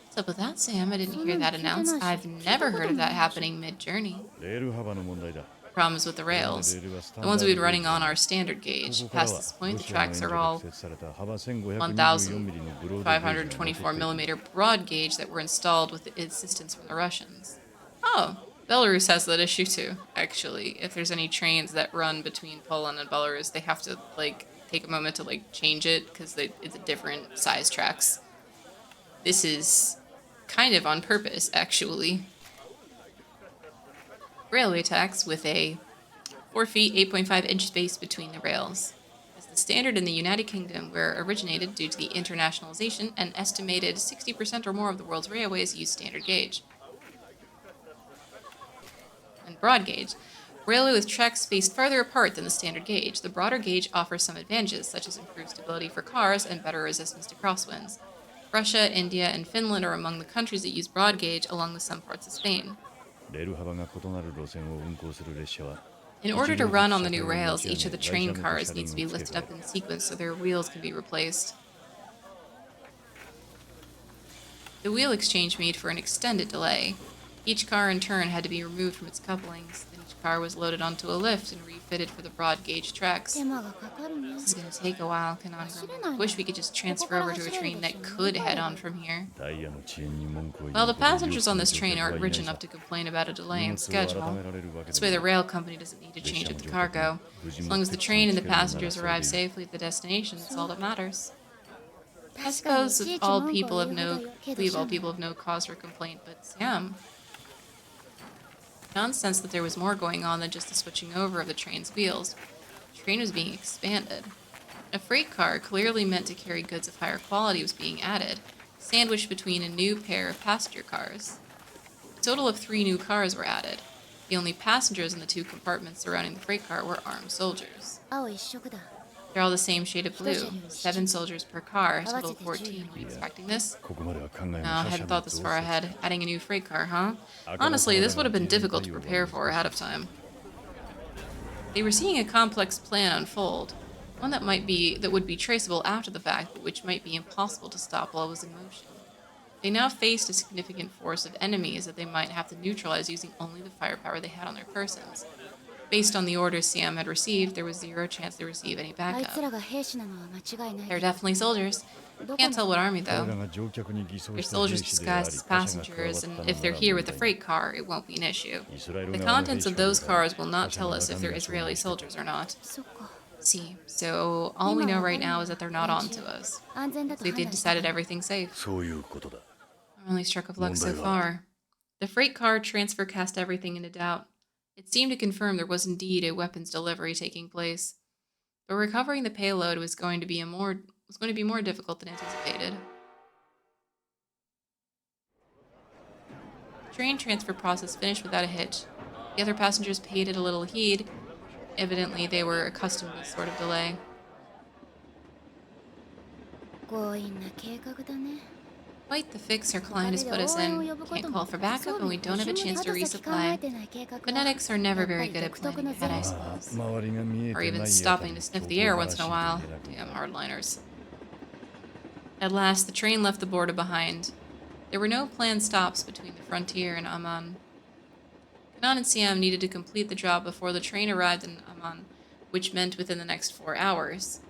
[SPEAKER 1] What's up with that, Sam? I didn't hear that announced. I've never heard of that happening mid-journey.
[SPEAKER 3] レール幅の問題だ。
[SPEAKER 1] Problems with the rails. The ones we've been running on are standard gauge. Past this point, the tracks are all 1,524 millimeter broad gauge that were installed with the assistance from the Russians. Oh, Belarus has that issue too, actually. If there's any trains that run between Poland and Belarus, they have to, like, take a moment to, like, change it because it's a different size tracks. This is kind of on purpose, actually. Railway tracks with a 4 feet 8.5 inch space between the rails. As the standard in the United Kingdom, where it originated due to the internationalization, an estimated 60% or more of the world's railways use standard gauge. And broad gauge. Railway with tracks spaced farther apart than the standard gauge. The broader gauge offers some advantages, such as improved stability for cars and better resistance to crosswinds. Russia, India, and Finland are among the countries that use broad gauge, along with some parts of Spain.
[SPEAKER 3] レール幅が異なる路線を運行する列車は
[SPEAKER 1] In order to run on the new rails, each of the train cars needs to be lifted up in sequence so their wheels can be replaced. The wheel exchange made for an extended delay. Each car in turn had to be removed from its couplings, then each car was loaded onto a lift and refitted for the broad gauge tracks.
[SPEAKER 2] 手間がかかるね
[SPEAKER 1] This is gonna take a while, Kanan grumbled. Wish we could just transfer over to a train that could head on from here.
[SPEAKER 3] ダイヤの遅延に文句を言う
[SPEAKER 1] Well, the
[SPEAKER 3] ほど
[SPEAKER 1] passengers on this
[SPEAKER 3] 利
[SPEAKER 1] train
[SPEAKER 3] 用
[SPEAKER 1] aren't
[SPEAKER 3] する
[SPEAKER 1] rich
[SPEAKER 3] 人はいない
[SPEAKER 1] enough to complain about a delay
[SPEAKER 3] 荷
[SPEAKER 1] in
[SPEAKER 3] 物を改
[SPEAKER 1] schedule.
[SPEAKER 3] められるわけ
[SPEAKER 1] This
[SPEAKER 3] で
[SPEAKER 1] way,
[SPEAKER 3] も
[SPEAKER 1] the rail company doesn't need to change up the cargo. As long as the train and the passengers arrive safely at the destination, that's all that matters. I
[SPEAKER 2] 確かにい
[SPEAKER 1] suppose
[SPEAKER 2] ちい
[SPEAKER 1] if
[SPEAKER 2] ち
[SPEAKER 1] all
[SPEAKER 2] 文句
[SPEAKER 1] people
[SPEAKER 2] を
[SPEAKER 1] have
[SPEAKER 2] 言うほ
[SPEAKER 1] no,
[SPEAKER 2] どよけど
[SPEAKER 1] we
[SPEAKER 2] じ
[SPEAKER 1] have
[SPEAKER 2] ゃ
[SPEAKER 1] all
[SPEAKER 2] ない
[SPEAKER 1] people have no cause for complaint, but Sam. John sensed that there was more going on than just the switching over of the train's wheels. The train was being expanded. A freight car, clearly meant to carry goods of higher quality, was being added. sandwiched between a new pair of passenger cars. A total of 3 new cars were added. The only passengers in the 2 compartments surrounding the freight car were armed soldiers.
[SPEAKER 2] 青一色だ。
[SPEAKER 1] They're all the same shade of blue. 7 soldiers per car, a total of 14. Were you
[SPEAKER 3] いや
[SPEAKER 1] expecting this?
[SPEAKER 3] ここまでは考えも
[SPEAKER 1] No, I
[SPEAKER 3] しゃしゃ
[SPEAKER 1] hadn't
[SPEAKER 3] の
[SPEAKER 1] thought this far ahead. Adding a new freight car, huh?
[SPEAKER 3] あからさ
[SPEAKER 1] Honestly,
[SPEAKER 3] ま
[SPEAKER 1] this
[SPEAKER 3] だ
[SPEAKER 1] would have
[SPEAKER 3] が
[SPEAKER 1] been
[SPEAKER 3] 自衛
[SPEAKER 1] difficult
[SPEAKER 3] 隊
[SPEAKER 1] to
[SPEAKER 3] 員は
[SPEAKER 1] prepare for
[SPEAKER 3] 難
[SPEAKER 1] ahead
[SPEAKER 3] し
[SPEAKER 1] of
[SPEAKER 3] い
[SPEAKER 1] time. They were seeing a complex plan unfold, one that would be traceable after the fact, but which might be impossible to stop while it was in motion. They now faced a significant force of enemies that they might have to neutralize using only the firepower they had on their persons. Based on the orders Siam had received, there was 0 chance they receive any
[SPEAKER 2] あいつ
[SPEAKER 1] backup.
[SPEAKER 2] らが兵士なのは間違いない
[SPEAKER 1] They're
[SPEAKER 2] けど。
[SPEAKER 1] definitely soldiers.
[SPEAKER 2] どこ
[SPEAKER 1] Can't
[SPEAKER 2] ま
[SPEAKER 1] tell
[SPEAKER 2] で
[SPEAKER 1] what army
[SPEAKER 3] 彼
[SPEAKER 1] though.
[SPEAKER 3] らが乗客に偽装
[SPEAKER 1] They're
[SPEAKER 3] した
[SPEAKER 1] soldiers
[SPEAKER 3] 兵士であ
[SPEAKER 1] disguised
[SPEAKER 3] り
[SPEAKER 1] as
[SPEAKER 3] 他者が加わっ
[SPEAKER 1] passengers,
[SPEAKER 3] た
[SPEAKER 1] and
[SPEAKER 3] の
[SPEAKER 1] if
[SPEAKER 3] な
[SPEAKER 1] they're
[SPEAKER 3] ら
[SPEAKER 1] here
[SPEAKER 3] 問
[SPEAKER 1] with the
[SPEAKER 3] 題ない
[SPEAKER 1] freight car, it won't be an issue.
[SPEAKER 3] イスラエル
[SPEAKER 1] The
[SPEAKER 3] 側の兵
[SPEAKER 1] contents
[SPEAKER 3] 士
[SPEAKER 1] of
[SPEAKER 3] ほど
[SPEAKER 1] those cars will
[SPEAKER 3] 他
[SPEAKER 1] not
[SPEAKER 3] 者
[SPEAKER 1] tell
[SPEAKER 3] の
[SPEAKER 1] us
[SPEAKER 3] 中
[SPEAKER 1] if
[SPEAKER 3] 身
[SPEAKER 1] they're
[SPEAKER 3] が証
[SPEAKER 1] Israeli
[SPEAKER 3] 明してた
[SPEAKER 1] soldiers or not.
[SPEAKER 2] そっか。
[SPEAKER 1] See, so all we know right now is that they're not
[SPEAKER 2] 練
[SPEAKER 1] onto
[SPEAKER 2] 習
[SPEAKER 1] us.
[SPEAKER 2] 安全だと
[SPEAKER 1] They
[SPEAKER 2] 判
[SPEAKER 1] did
[SPEAKER 2] 断したか
[SPEAKER 1] decided
[SPEAKER 2] ら
[SPEAKER 1] everything's safe.
[SPEAKER 3] そういうことだ
[SPEAKER 1] I'm only struck of luck so
[SPEAKER 3] 問題は
[SPEAKER 1] far. The freight car transfer cast everything into doubt. It seemed to confirm there was indeed a weapons delivery taking place, but recovering the payload was going to be more difficult than anticipated. The train transfer process finished without a hitch. The other passengers paid it a little heed. Evidently, they were accustomed to this sort of delay.
[SPEAKER 2] 強引な計画だね。
[SPEAKER 1] Quite the fix our client has put us in. Can't call for backup, and we don't have a chance to resupply. Phonetics are never very good at planning ahead, I
[SPEAKER 3] まあ
[SPEAKER 1] suppose.
[SPEAKER 3] 周りが見え
[SPEAKER 1] Or
[SPEAKER 3] て
[SPEAKER 1] even
[SPEAKER 3] ないあた
[SPEAKER 1] stopping
[SPEAKER 3] り
[SPEAKER 1] to sniff
[SPEAKER 3] 強
[SPEAKER 1] the
[SPEAKER 3] 硬
[SPEAKER 1] air
[SPEAKER 3] ばら
[SPEAKER 1] once
[SPEAKER 3] し
[SPEAKER 1] in
[SPEAKER 3] い
[SPEAKER 1] a
[SPEAKER 3] と
[SPEAKER 1] while.
[SPEAKER 3] 言えなくも
[SPEAKER 1] Damn hardliners. At last, the train left the border behind. There were no planned stops between the frontier and Amman. Kanan and Siam needed to complete the job before the train arrived in Amman, which meant within the next 4 hours.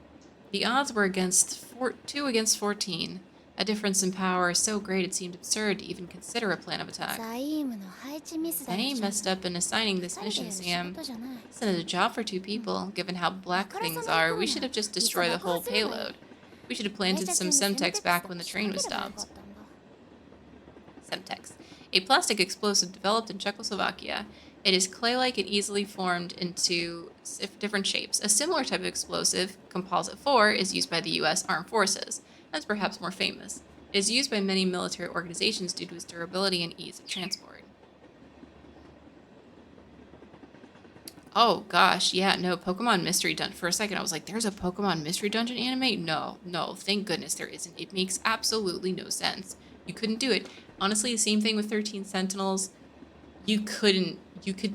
[SPEAKER 1] The odds were 2 against 14, a difference in power so great it seemed absurd to even consider a plan of attack.
[SPEAKER 2] ザイームの配置ミスだよ。
[SPEAKER 1] Zayn messed up in assigning this
[SPEAKER 2] 二人
[SPEAKER 1] mission,
[SPEAKER 2] でやる仕
[SPEAKER 1] Siam.
[SPEAKER 2] 事じゃない。
[SPEAKER 1] This isn't a job for 2 people. Given how black things are, we should have just destroyed the whole payload. We should have planted some Semtex back when the train was stopped. Semtex, a plastic explosive developed in Czechoslovakia. It is clay-like and easily formed into different shapes. A similar type of explosive, Composite 4, is used by the U.S. Armed Forces. That's perhaps more famous. It is used by many military organizations due to its durability and ease of transport. Oh gosh, yeah, no, Pokemon Mystery Dungeon. For a second, I was like, there's a Pokemon Mystery Dungeon anime? No, thank goodness there isn't. It makes absolutely no sense. You couldn't do it. Honestly, the same thing with 13 Sentinels. You could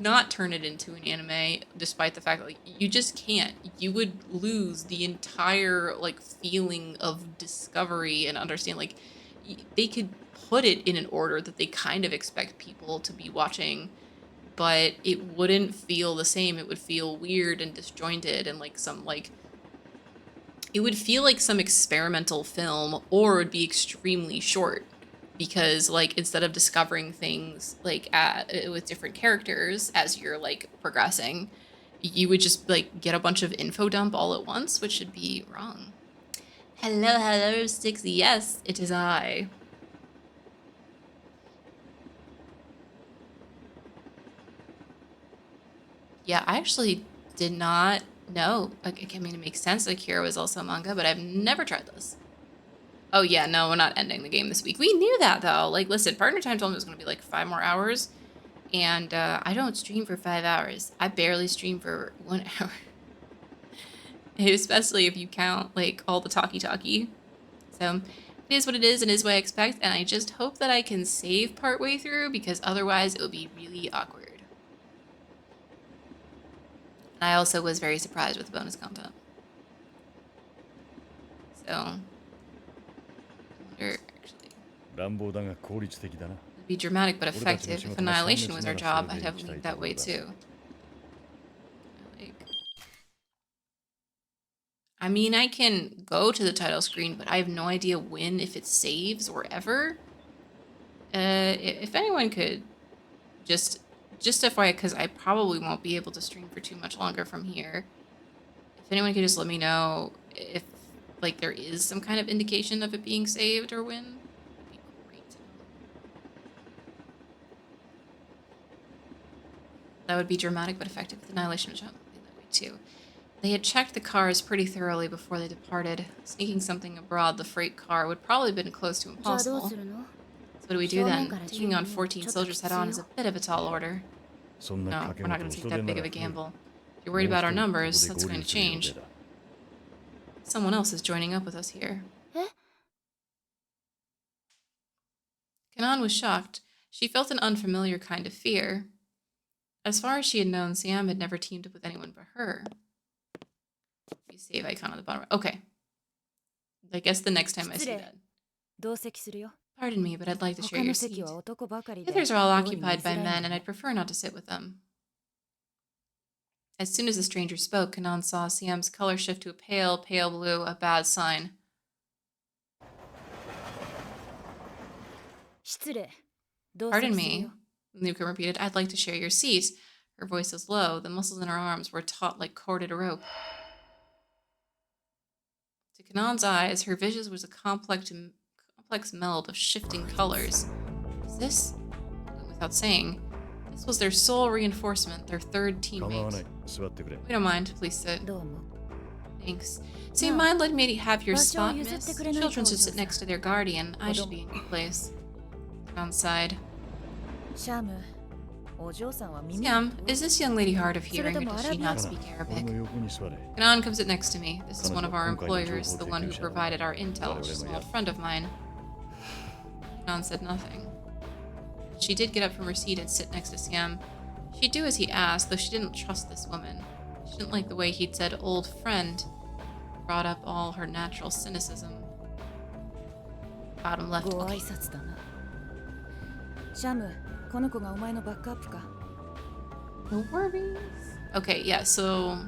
[SPEAKER 1] not turn it into an anime, despite the fact that, like, you just can't. You would lose the entire, like, feeling of discovery and understand, like, they could put it in an order that they kind of expect people to be watching, but it wouldn't feel the same. It would feel weird and disjointed and like it would feel like some experimental film, or it would be extremely short because, like, instead of discovering things like with different characters as you're like progressing, you would just like get a bunch of info dump all at once, which should be wrong. Hello, Six. Yes, it is I. Yeah, I actually did not know. Like, I mean, it makes sense that Akira was also a manga, but I've never tried this. Oh yeah, no, we're not ending the game this week. We knew that though. Like, listen, Partner Time told me it was going to be like 5 more hours, and I don't stream for 5 hours. I barely stream for 1 hour. Especially if you count like all the talkie. So it is what it is and is what I expect, and I just hope that I can save partway through, because otherwise it will be really awkward. And I also was very surprised with the bonus content. So, I wonder, actually,
[SPEAKER 3] 乱暴だが効率的だな
[SPEAKER 1] it'd be dramatic but effective. If annihilation was our job, I'd have leaned that way too. I mean, I can go to the title screen, but I have no idea when, if it saves or ever. If anyone could just FYI, because I probably won't be able to stream for too much longer from here. If anyone could just let me know if, like, there is some kind of indication of it being saved or when, would be great to know. That would be dramatic but effective. With annihilation, which I'll be that way too. They had checked the cars pretty thoroughly before they departed. Sneaking something abroad the freight car would probably have been close to
[SPEAKER 2] じゃあどう
[SPEAKER 1] impossible.
[SPEAKER 2] するの？
[SPEAKER 1] So what do we do
[SPEAKER 2] 正面
[SPEAKER 1] then?
[SPEAKER 2] から
[SPEAKER 1] Taking
[SPEAKER 2] 銃
[SPEAKER 1] on
[SPEAKER 2] には
[SPEAKER 1] 14
[SPEAKER 2] ちょっと
[SPEAKER 1] soldiers
[SPEAKER 2] き
[SPEAKER 1] head
[SPEAKER 2] つい
[SPEAKER 1] on is
[SPEAKER 2] よ。
[SPEAKER 1] a bit of a tall order.
[SPEAKER 3] そんな
[SPEAKER 1] No,
[SPEAKER 3] 賭け
[SPEAKER 1] we're not
[SPEAKER 3] 事
[SPEAKER 1] going
[SPEAKER 3] を
[SPEAKER 1] to
[SPEAKER 3] そ
[SPEAKER 1] take
[SPEAKER 3] れ
[SPEAKER 1] that
[SPEAKER 3] な
[SPEAKER 1] big
[SPEAKER 3] ら
[SPEAKER 1] of a
[SPEAKER 3] 決める。
[SPEAKER 1] gamble. If you're
[SPEAKER 3] も
[SPEAKER 1] worried
[SPEAKER 3] う
[SPEAKER 1] about
[SPEAKER 3] 一
[SPEAKER 1] our
[SPEAKER 3] 人ここ
[SPEAKER 1] numbers,
[SPEAKER 3] で
[SPEAKER 1] that's
[SPEAKER 3] 合
[SPEAKER 1] going
[SPEAKER 3] 流
[SPEAKER 1] to
[SPEAKER 3] する予定
[SPEAKER 1] change.
[SPEAKER 3] だ。
[SPEAKER 1] Someone else is joining up with us here.
[SPEAKER 2] え？
[SPEAKER 1] Kanan was shocked. She felt an unfamiliar kind of fear. As far as she had known, Siam had never teamed up with anyone but her. You save icon on the bottom. Okay. I guess the next time I see that.
[SPEAKER 2] 同席するよ。
[SPEAKER 1] Pardon me, but I'd like to share
[SPEAKER 2] 他
[SPEAKER 1] your
[SPEAKER 2] の席
[SPEAKER 1] seat.
[SPEAKER 2] は男ばかり
[SPEAKER 1] The
[SPEAKER 2] で
[SPEAKER 1] others are all
[SPEAKER 2] 寮に見
[SPEAKER 1] occupied
[SPEAKER 2] づ
[SPEAKER 1] by
[SPEAKER 2] らいん
[SPEAKER 1] men,
[SPEAKER 2] だ
[SPEAKER 1] and
[SPEAKER 2] ね
[SPEAKER 1] I'd prefer not to sit with them. As soon as the stranger spoke, Kanan saw Siam's color shift to a pale, pale blue, a bad sign.
[SPEAKER 2] 失礼。同
[SPEAKER 1] Pardon
[SPEAKER 2] 席する
[SPEAKER 1] me,
[SPEAKER 2] よ。
[SPEAKER 1] the newcomer repeated. I'd like to share your seat. Her voice was low. The muscles in her arms were taut like corded rope. To Kanan's eyes, her vision was a complex meld of shifting colors. Is this? Without saying, this was their sole reinforcement, their third
[SPEAKER 3] 構わない
[SPEAKER 1] teammate.
[SPEAKER 3] 座ってくれ。
[SPEAKER 1] We don't mind. Please sit.
[SPEAKER 2] どうも。
[SPEAKER 1] Thanks. So you
[SPEAKER 2] No.
[SPEAKER 1] mind letting me have your
[SPEAKER 2] Basho
[SPEAKER 1] spot,
[SPEAKER 2] yuzutte
[SPEAKER 1] miss?
[SPEAKER 2] kurenai
[SPEAKER 1] Children
[SPEAKER 2] ka,
[SPEAKER 1] should sit
[SPEAKER 2] Ojo-san.
[SPEAKER 1] next to their guardian. I should be in your place. Kanan sighed.
[SPEAKER 2] シャム、お嬢さんは耳
[SPEAKER 1] Siam, is this young lady hard of hearing, or
[SPEAKER 2] Soreto mo
[SPEAKER 1] does she not
[SPEAKER 2] Arabian?
[SPEAKER 1] speak
[SPEAKER 3] 俺
[SPEAKER 1] Arabic?
[SPEAKER 3] の横に座れ。
[SPEAKER 1] Kanan comes sit next to me. This is one of our
[SPEAKER 3] 彼女は今回の情報
[SPEAKER 1] employers, the one who
[SPEAKER 3] 提供者。
[SPEAKER 1] provided our intel.
[SPEAKER 3] 我々
[SPEAKER 1] She's
[SPEAKER 3] も
[SPEAKER 1] an
[SPEAKER 3] や
[SPEAKER 1] old
[SPEAKER 3] る。
[SPEAKER 1] friend of mine. Kanan said nothing. She did get up from her seat and sit next to Siam. She'd do as he asked, though she didn't trust this woman. She didn't like the way he'd said old friend. Brought up all her natural cynicism. Bottom left.
[SPEAKER 2] ご挨
[SPEAKER 1] Okay.
[SPEAKER 2] 拶だな。シャム、この子がお前のバックアップか。
[SPEAKER 1] No worries. Okay, yeah, so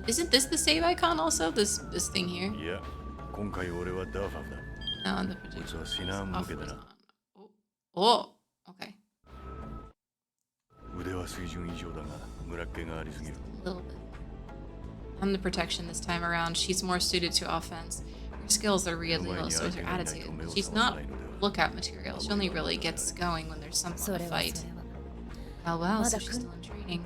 [SPEAKER 1] isn't this the save icon also? This thing here?
[SPEAKER 3] いや、今回俺はダーファフだ。
[SPEAKER 1] No, on the
[SPEAKER 3] こいつ
[SPEAKER 1] projection.
[SPEAKER 3] はシナー向けだ
[SPEAKER 1] was
[SPEAKER 3] な。
[SPEAKER 1] on. Oh, okay.
[SPEAKER 3] 腕は水準以上だが、村っ気がありすぎる。
[SPEAKER 1] A little bit. On the protection this time around, she's more suited to offense. Her skills are really low, so is her attitude. She's not lookout material. She only really gets going when there's
[SPEAKER 2] そ
[SPEAKER 1] someone
[SPEAKER 2] れ
[SPEAKER 1] to
[SPEAKER 2] は
[SPEAKER 1] fight.
[SPEAKER 2] それは。
[SPEAKER 1] Well, so she's still in training.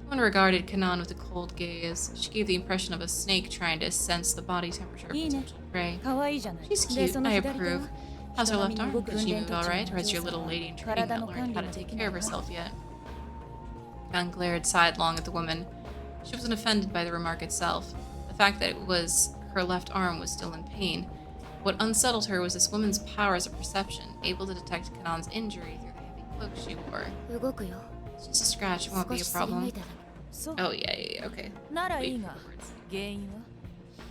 [SPEAKER 1] The woman regarded Kanan with a cold gaze. She gave the impression of a snake trying to sense the body temperature of
[SPEAKER 2] いいね。
[SPEAKER 1] potential prey.
[SPEAKER 2] かわいいじゃない。
[SPEAKER 1] She's
[SPEAKER 2] で、
[SPEAKER 1] cute.
[SPEAKER 2] その
[SPEAKER 1] I
[SPEAKER 2] 左手
[SPEAKER 1] approve.
[SPEAKER 2] は
[SPEAKER 1] How's her
[SPEAKER 2] 人
[SPEAKER 1] left
[SPEAKER 2] 並みに
[SPEAKER 1] arm?
[SPEAKER 2] 動く
[SPEAKER 1] Did
[SPEAKER 2] 訓
[SPEAKER 1] she
[SPEAKER 2] 練
[SPEAKER 1] move
[SPEAKER 2] 途
[SPEAKER 1] all
[SPEAKER 2] 中
[SPEAKER 1] right,
[SPEAKER 2] の
[SPEAKER 1] or
[SPEAKER 2] お
[SPEAKER 1] has
[SPEAKER 2] 嬢
[SPEAKER 1] your
[SPEAKER 2] さん
[SPEAKER 1] little
[SPEAKER 2] は
[SPEAKER 1] lady in
[SPEAKER 2] 体
[SPEAKER 1] training
[SPEAKER 2] の
[SPEAKER 1] not
[SPEAKER 2] 管
[SPEAKER 1] learned
[SPEAKER 2] 理
[SPEAKER 1] how
[SPEAKER 2] が
[SPEAKER 1] to
[SPEAKER 2] で
[SPEAKER 1] take
[SPEAKER 2] き
[SPEAKER 1] care
[SPEAKER 2] ない
[SPEAKER 1] of
[SPEAKER 2] な。
[SPEAKER 1] herself yet? Kanan glared sidelong at the woman. She wasn't offended by the remark itself. The fact that it was her left arm was still in pain. What unsettled her was this woman's powers of perception, able to detect Kanan's injury through the heavy cloak she wore.
[SPEAKER 2] 動くよ。
[SPEAKER 1] It's just a scratch, it won't
[SPEAKER 2] 少
[SPEAKER 1] be a
[SPEAKER 2] しすりむ
[SPEAKER 1] problem.
[SPEAKER 2] いただけ。そう。
[SPEAKER 1] Oh, yeah, okay.
[SPEAKER 2] ならい
[SPEAKER 1] Wait
[SPEAKER 2] い
[SPEAKER 1] for
[SPEAKER 2] が
[SPEAKER 1] the words.
[SPEAKER 2] 原因は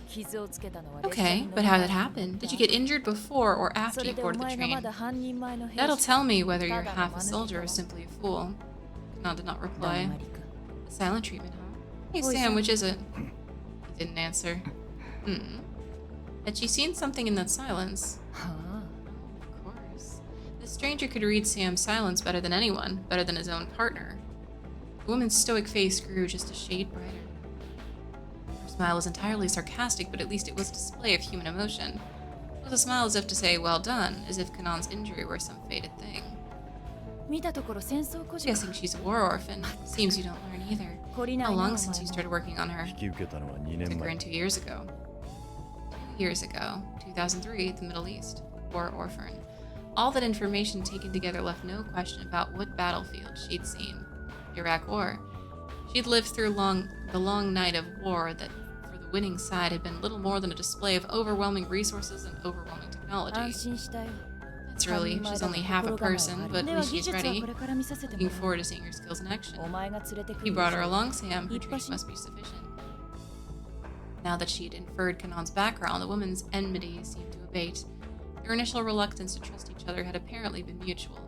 [SPEAKER 2] 傷をつけたのは列車
[SPEAKER 1] Okay,
[SPEAKER 2] に乗
[SPEAKER 1] but
[SPEAKER 2] る
[SPEAKER 1] how
[SPEAKER 2] 前
[SPEAKER 1] did it
[SPEAKER 2] に
[SPEAKER 1] happen? Did you get injured before or
[SPEAKER 2] そ
[SPEAKER 1] after
[SPEAKER 2] れ
[SPEAKER 1] you
[SPEAKER 2] でお
[SPEAKER 1] boarded the
[SPEAKER 2] 前がま
[SPEAKER 1] train?
[SPEAKER 2] だ半人前の兵
[SPEAKER 1] That'll
[SPEAKER 2] 士
[SPEAKER 1] tell me whether you're
[SPEAKER 2] ただの
[SPEAKER 1] half a
[SPEAKER 2] 間抜け
[SPEAKER 1] soldier
[SPEAKER 2] だ
[SPEAKER 1] or
[SPEAKER 2] わ。
[SPEAKER 1] simply a fool. Kanan did not
[SPEAKER 2] だん
[SPEAKER 1] reply.
[SPEAKER 2] まりか。
[SPEAKER 1] Silent treatment, huh? Hey,
[SPEAKER 2] Oi,
[SPEAKER 1] Sam,
[SPEAKER 2] Sam.
[SPEAKER 1] which is it? He didn't answer. Had she seen something in that silence?
[SPEAKER 2] はあ。
[SPEAKER 1] Of course. The stranger could read Sam's silence better than anyone, better than his own partner. The woman's stoic face grew just a shade brighter. Her smile was entirely sarcastic, but at least it was a display of human emotion. It was a smile as if to say, well done, as if Kanan's injury were some fated thing.
[SPEAKER 2] 見たところ戦争孤
[SPEAKER 1] I'm
[SPEAKER 2] 児か。
[SPEAKER 1] guessing she's a war orphan. Seems you don't learn either.
[SPEAKER 2] 懲りな
[SPEAKER 1] How
[SPEAKER 2] いなお
[SPEAKER 1] long
[SPEAKER 2] 前
[SPEAKER 1] since you
[SPEAKER 2] も
[SPEAKER 1] started working on her?
[SPEAKER 3] 引き受けたのは2
[SPEAKER 1] Took
[SPEAKER 3] 年
[SPEAKER 1] her
[SPEAKER 3] 前
[SPEAKER 1] in 2 years ago. 2 years ago, 2003, the Middle East, war orphan. All that information taken together left no question about what battlefield she'd seen. Iraq War. She'd lived through the long night of war that, for the winning side, had been little more than a display of overwhelming resources and overwhelming
[SPEAKER 2] 安
[SPEAKER 1] technology.
[SPEAKER 2] 心したよ。
[SPEAKER 1] That's really, she's only half a person, but
[SPEAKER 2] で
[SPEAKER 1] at
[SPEAKER 2] は
[SPEAKER 1] least
[SPEAKER 2] 技
[SPEAKER 1] she's
[SPEAKER 2] 術は
[SPEAKER 1] ready.
[SPEAKER 2] これから見させても
[SPEAKER 1] Looking
[SPEAKER 2] らう。
[SPEAKER 1] forward to seeing her skills in action.
[SPEAKER 2] お前が連れてく
[SPEAKER 1] He
[SPEAKER 2] る
[SPEAKER 1] brought
[SPEAKER 2] 以
[SPEAKER 1] her
[SPEAKER 2] 上
[SPEAKER 1] along, Sam. Her
[SPEAKER 2] Keep
[SPEAKER 1] training
[SPEAKER 2] pushing.
[SPEAKER 1] must be sufficient. Now that she had inferred Kanan's background, the woman's enmity seemed to abate. Their initial reluctance to trust each other had apparently been mutual.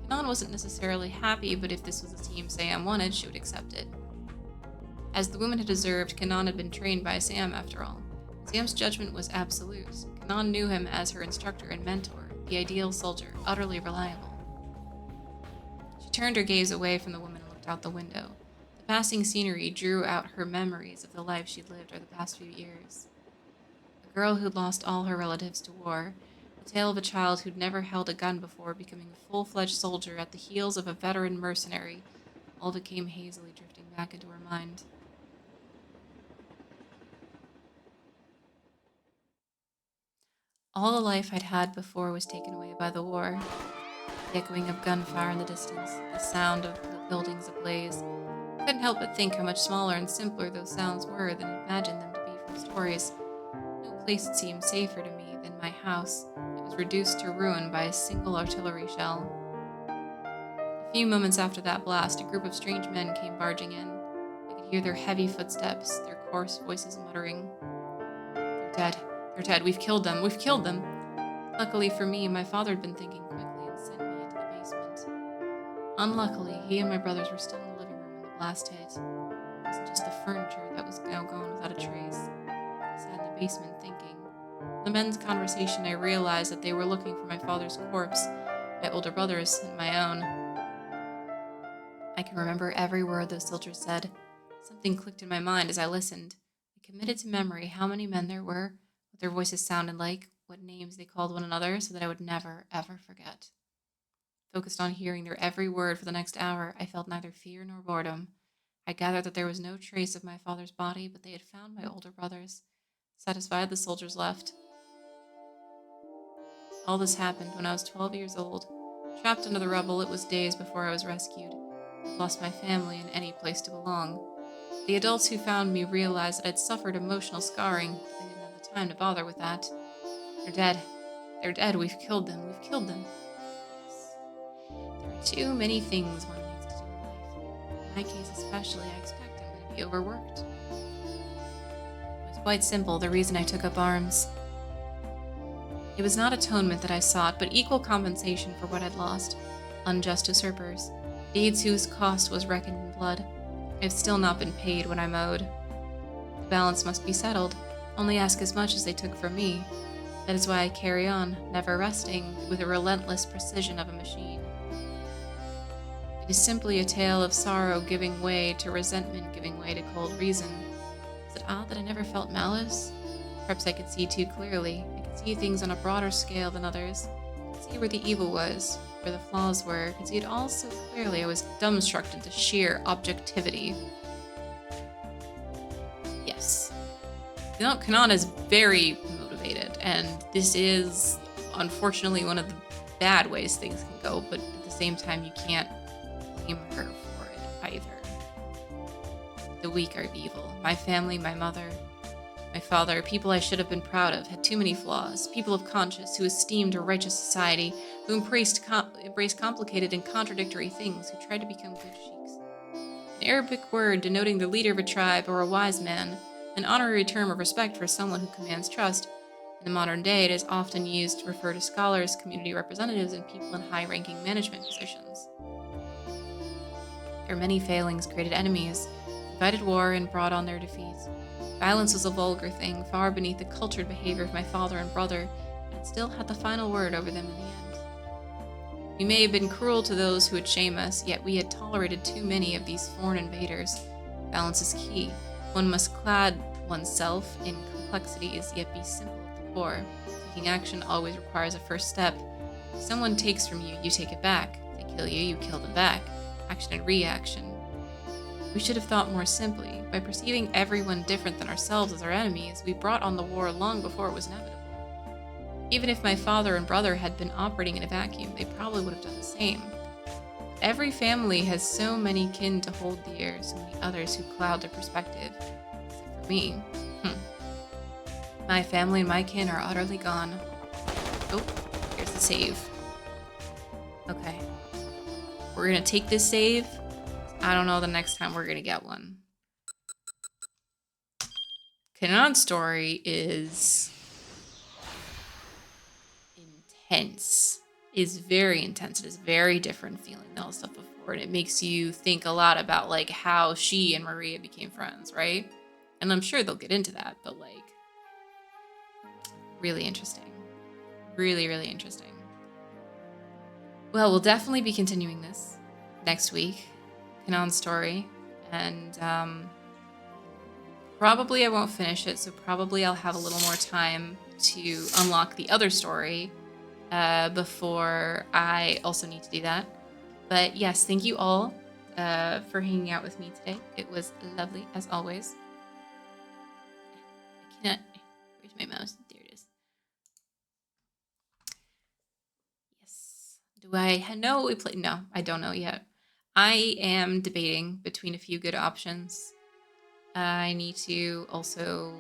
[SPEAKER 1] Kanan wasn't necessarily happy, but if this was the team Sam wanted, she would accept it. As the woman had observed, Kanan had been trained by Sam after all. Sam's judgment was absolute. Kanan knew him as her instructor and mentor, the ideal soldier, utterly reliable. She turned her gaze away from the woman and looked out the window. The passing scenery drew out her memories of the life she'd lived over the past few years. A girl who'd lost all her relatives to war, The tale of a child who'd never held a gun before becoming a full-fledged soldier at the heels of a veteran mercenary all became hazily drifting back into her mind. All the life I'd had before was taken away by the war. The echoing of gunfire in the distance, the sound of buildings ablaze. I couldn't help but think how much smaller and simpler those sounds were than I'd imagined them to be from stories. No place seemed safer to me than my house. It was reduced to ruin by a single artillery shell. A few moments after that blast, a group of strange men came barging in. I could hear their heavy footsteps, their coarse voices muttering, "They're dead. They're dead. We've killed them. We've killed them." Luckily for me, my father had been thinking quickly and sent me into the basement. Unluckily, he and my brothers were still in the living room when the blast hit. It wasn't just the furniture that was now gone without a trace. I sat in the basement thinking. In the men's conversation, I realized that they were looking for my father's corpse, my older brother's, and my own. I can remember every word those soldiers said. Something clicked in my mind as I listened. I committed to memory how many men there were, what their voices sounded like, what names they called one another, so that I would never, ever forget. Focused on hearing their every word for the next hour, I felt neither fear nor boredom. I gathered that there was no trace of my father's body, but they had found my older brother's. Satisfied, the soldiers left. All this happened when I was 12 years old. Trapped under the rubble, it was days before I was rescued. I'd lost my family and any place to belong. The adults who found me realized that I'd suffered emotional scarring, but they didn't have the time to bother with that. They're dead. They're dead. We've killed them. We've killed them. Yes. There are too many things one needs to do in life. In my case especially, I expect I'm going to be overworked. It was quite simple, the reason I took up arms. It was not atonement that I sought, but equal compensation for what I'd lost. Unjust usurpers. Deeds whose cost was reckoned in blood. I've still not been paid what I'm owed. The balance must be settled. Only ask as much as they took from me. That is why I carry on, never resting, with the relentless precision of a machine. It is simply a tale of sorrow giving way to resentment, giving way to cold reason. Is it odd that I never felt malice? Perhaps I could see too clearly. I could see things on a broader scale than others. I could see where the evil was, where the flaws were. I could see it all so clearly I was dumbstruck into sheer objectivity. Yes. Kanan is very motivated, and this is unfortunately one of the bad ways things can go, but at the same time you can't blame her for it either. The weak are evil. My family, my mother, my father, people I should have been proud of, had too many flaws. People of conscience who esteemed a righteous society, who embraced complicated and contradictory things, who tried to become good sheiks. An Arabic word denoting the leader of a tribe or a wise man, an honorary term of respect for someone who commands trust. In the modern day, it is often used to refer to scholars, community representatives, and people in high-ranking management positions. Their many failings created enemies, invited war, and brought on their defeats. Violence was a vulgar thing, far beneath the cultured behavior of my father and brother, but it still had the final word over them in the end. We may have been cruel to those who would shame us, yet we had tolerated too many of these foreign invaders. Balance is key. One must clad oneself in complexities, yet be simple at the core. Taking action always requires a first step. If someone takes from you, you take it back. If they kill you, you kill them back. Action and reaction. We should have thought more simply. By perceiving everyone different than ourselves as our enemies, we brought on the war long before it was inevitable. Even if my father and brother had been operating in a vacuum, they probably would have done the same. Every family has so many kin to hold dear, so many others who cloud their perspective. Except for me. My family and my kin are utterly gone. Oh, here's the save. Okay. We're gonna take this save. I don't know the next time we're gonna get one. Kanan's story is intense. Is very intense. It is very different feeling than all the stuff before, and it makes you think a lot about like how she and Maria became friends, right? And I'm sure they'll get into that, but like really interesting. Really, really interesting. Well, we'll definitely be continuing this next week. Kanan's story, and probably I won't finish it, so probably I'll have a little more time to unlock the other story before I also need to do that. But yes, thank you all for hanging out with me today. It was lovely as always. I cannot. Where's my mouse? There it is. Yes. Do I know we play? No, I don't know yet. I am debating between a few good options. I need to also,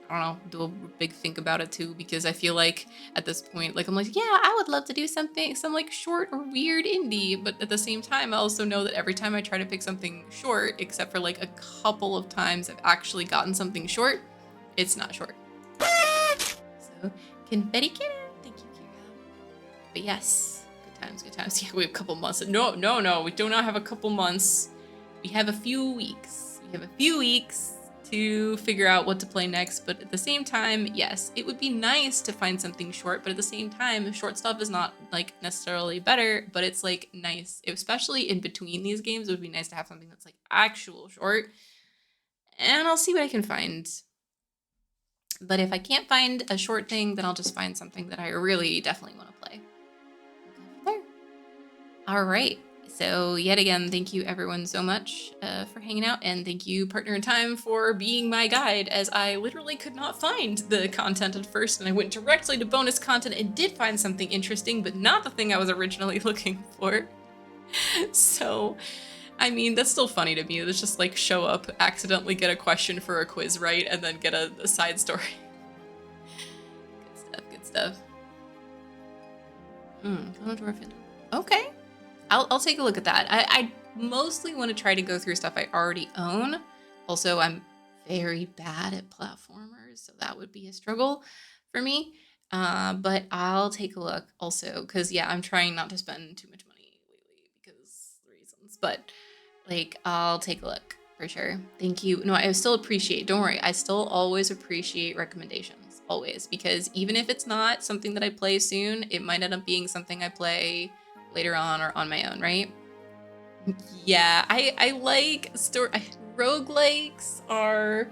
[SPEAKER 1] I don't know, do a big think about it too, because I feel like at this point, like I'm like, yeah, I would love to do something, some like short or weird indie, but at the same time, I also know that every time I try to pick something short, except for like a couple of times I've actually gotten something short, it's not short. So, confetti cannon, thank you, Kira. But yes, good times, good times. Yeah, we have a couple months. No, we do not have a couple months. We have a few weeks. We have a few weeks to figure out what to play next, but at the same time, yes, it would be nice to find something short, but at the same time, short stuff is not like necessarily better, but it's like nice, especially in between these games, it would be nice to have something that's like actual short, and I'll see what I can find. But if I can't find a short thing, then I'll just find something that I really definitely want to play. There. All right. So yet again, thank you everyone so much for hanging out, and thank you Partner in Time for being my guide, as I literally could not find the content at first, and I went directly to bonus content and did find something interesting, but not the thing I was originally looking for. So, I mean, that's still funny to me. It's just like show up, accidentally get a question for a quiz right, and then get a side story. Good stuff. Okay. I'll take a look at that. I mostly want to try to go through stuff I already own. Also, I'm very bad at platformers, so that would be a struggle for me. But I'll take a look also, because yeah, I'm trying not to spend too much money lately because reasons. But like, I'll take a look for sure. Thank you. No, I still appreciate. Don't worry, I still always appreciate recommendations, always, because even if it's not something that I play soon, it might end up being something I play later on or on my own, right? Yeah, I like roguelikes are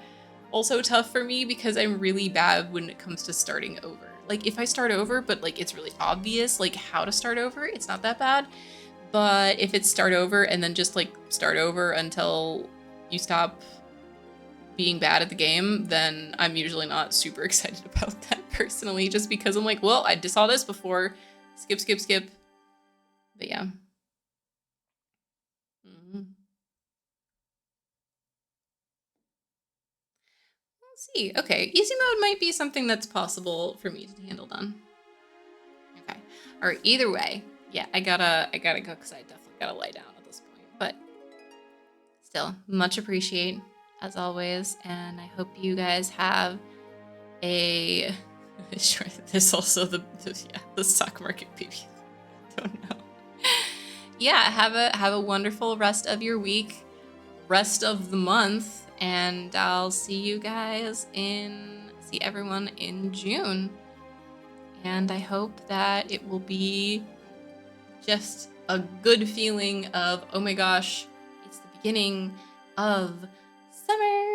[SPEAKER 1] also tough for me because I'm really bad when it comes to starting over. Like if I start over, but like it's really obvious like how to start over, it's not that bad. But if it's start over and then just like start over until you stop being bad at the game, then I'm usually not super excited about that personally, just because I'm like, well, I just saw this before. Skip. But yeah. Let's see. Okay, easy mode might be something that's possible for me to handle then. Okay. All right. Either way, yeah, I gotta go because I definitely gotta lie down at this point. But still, much appreciate as always, and I hope you guys have a. Sure, there's also the stock market baby. Don't know. Yeah, have a wonderful rest of your week, rest of the month, and I'll see everyone in June. And I hope that it will be just a good feeling of, oh my gosh, it's the beginning of summer.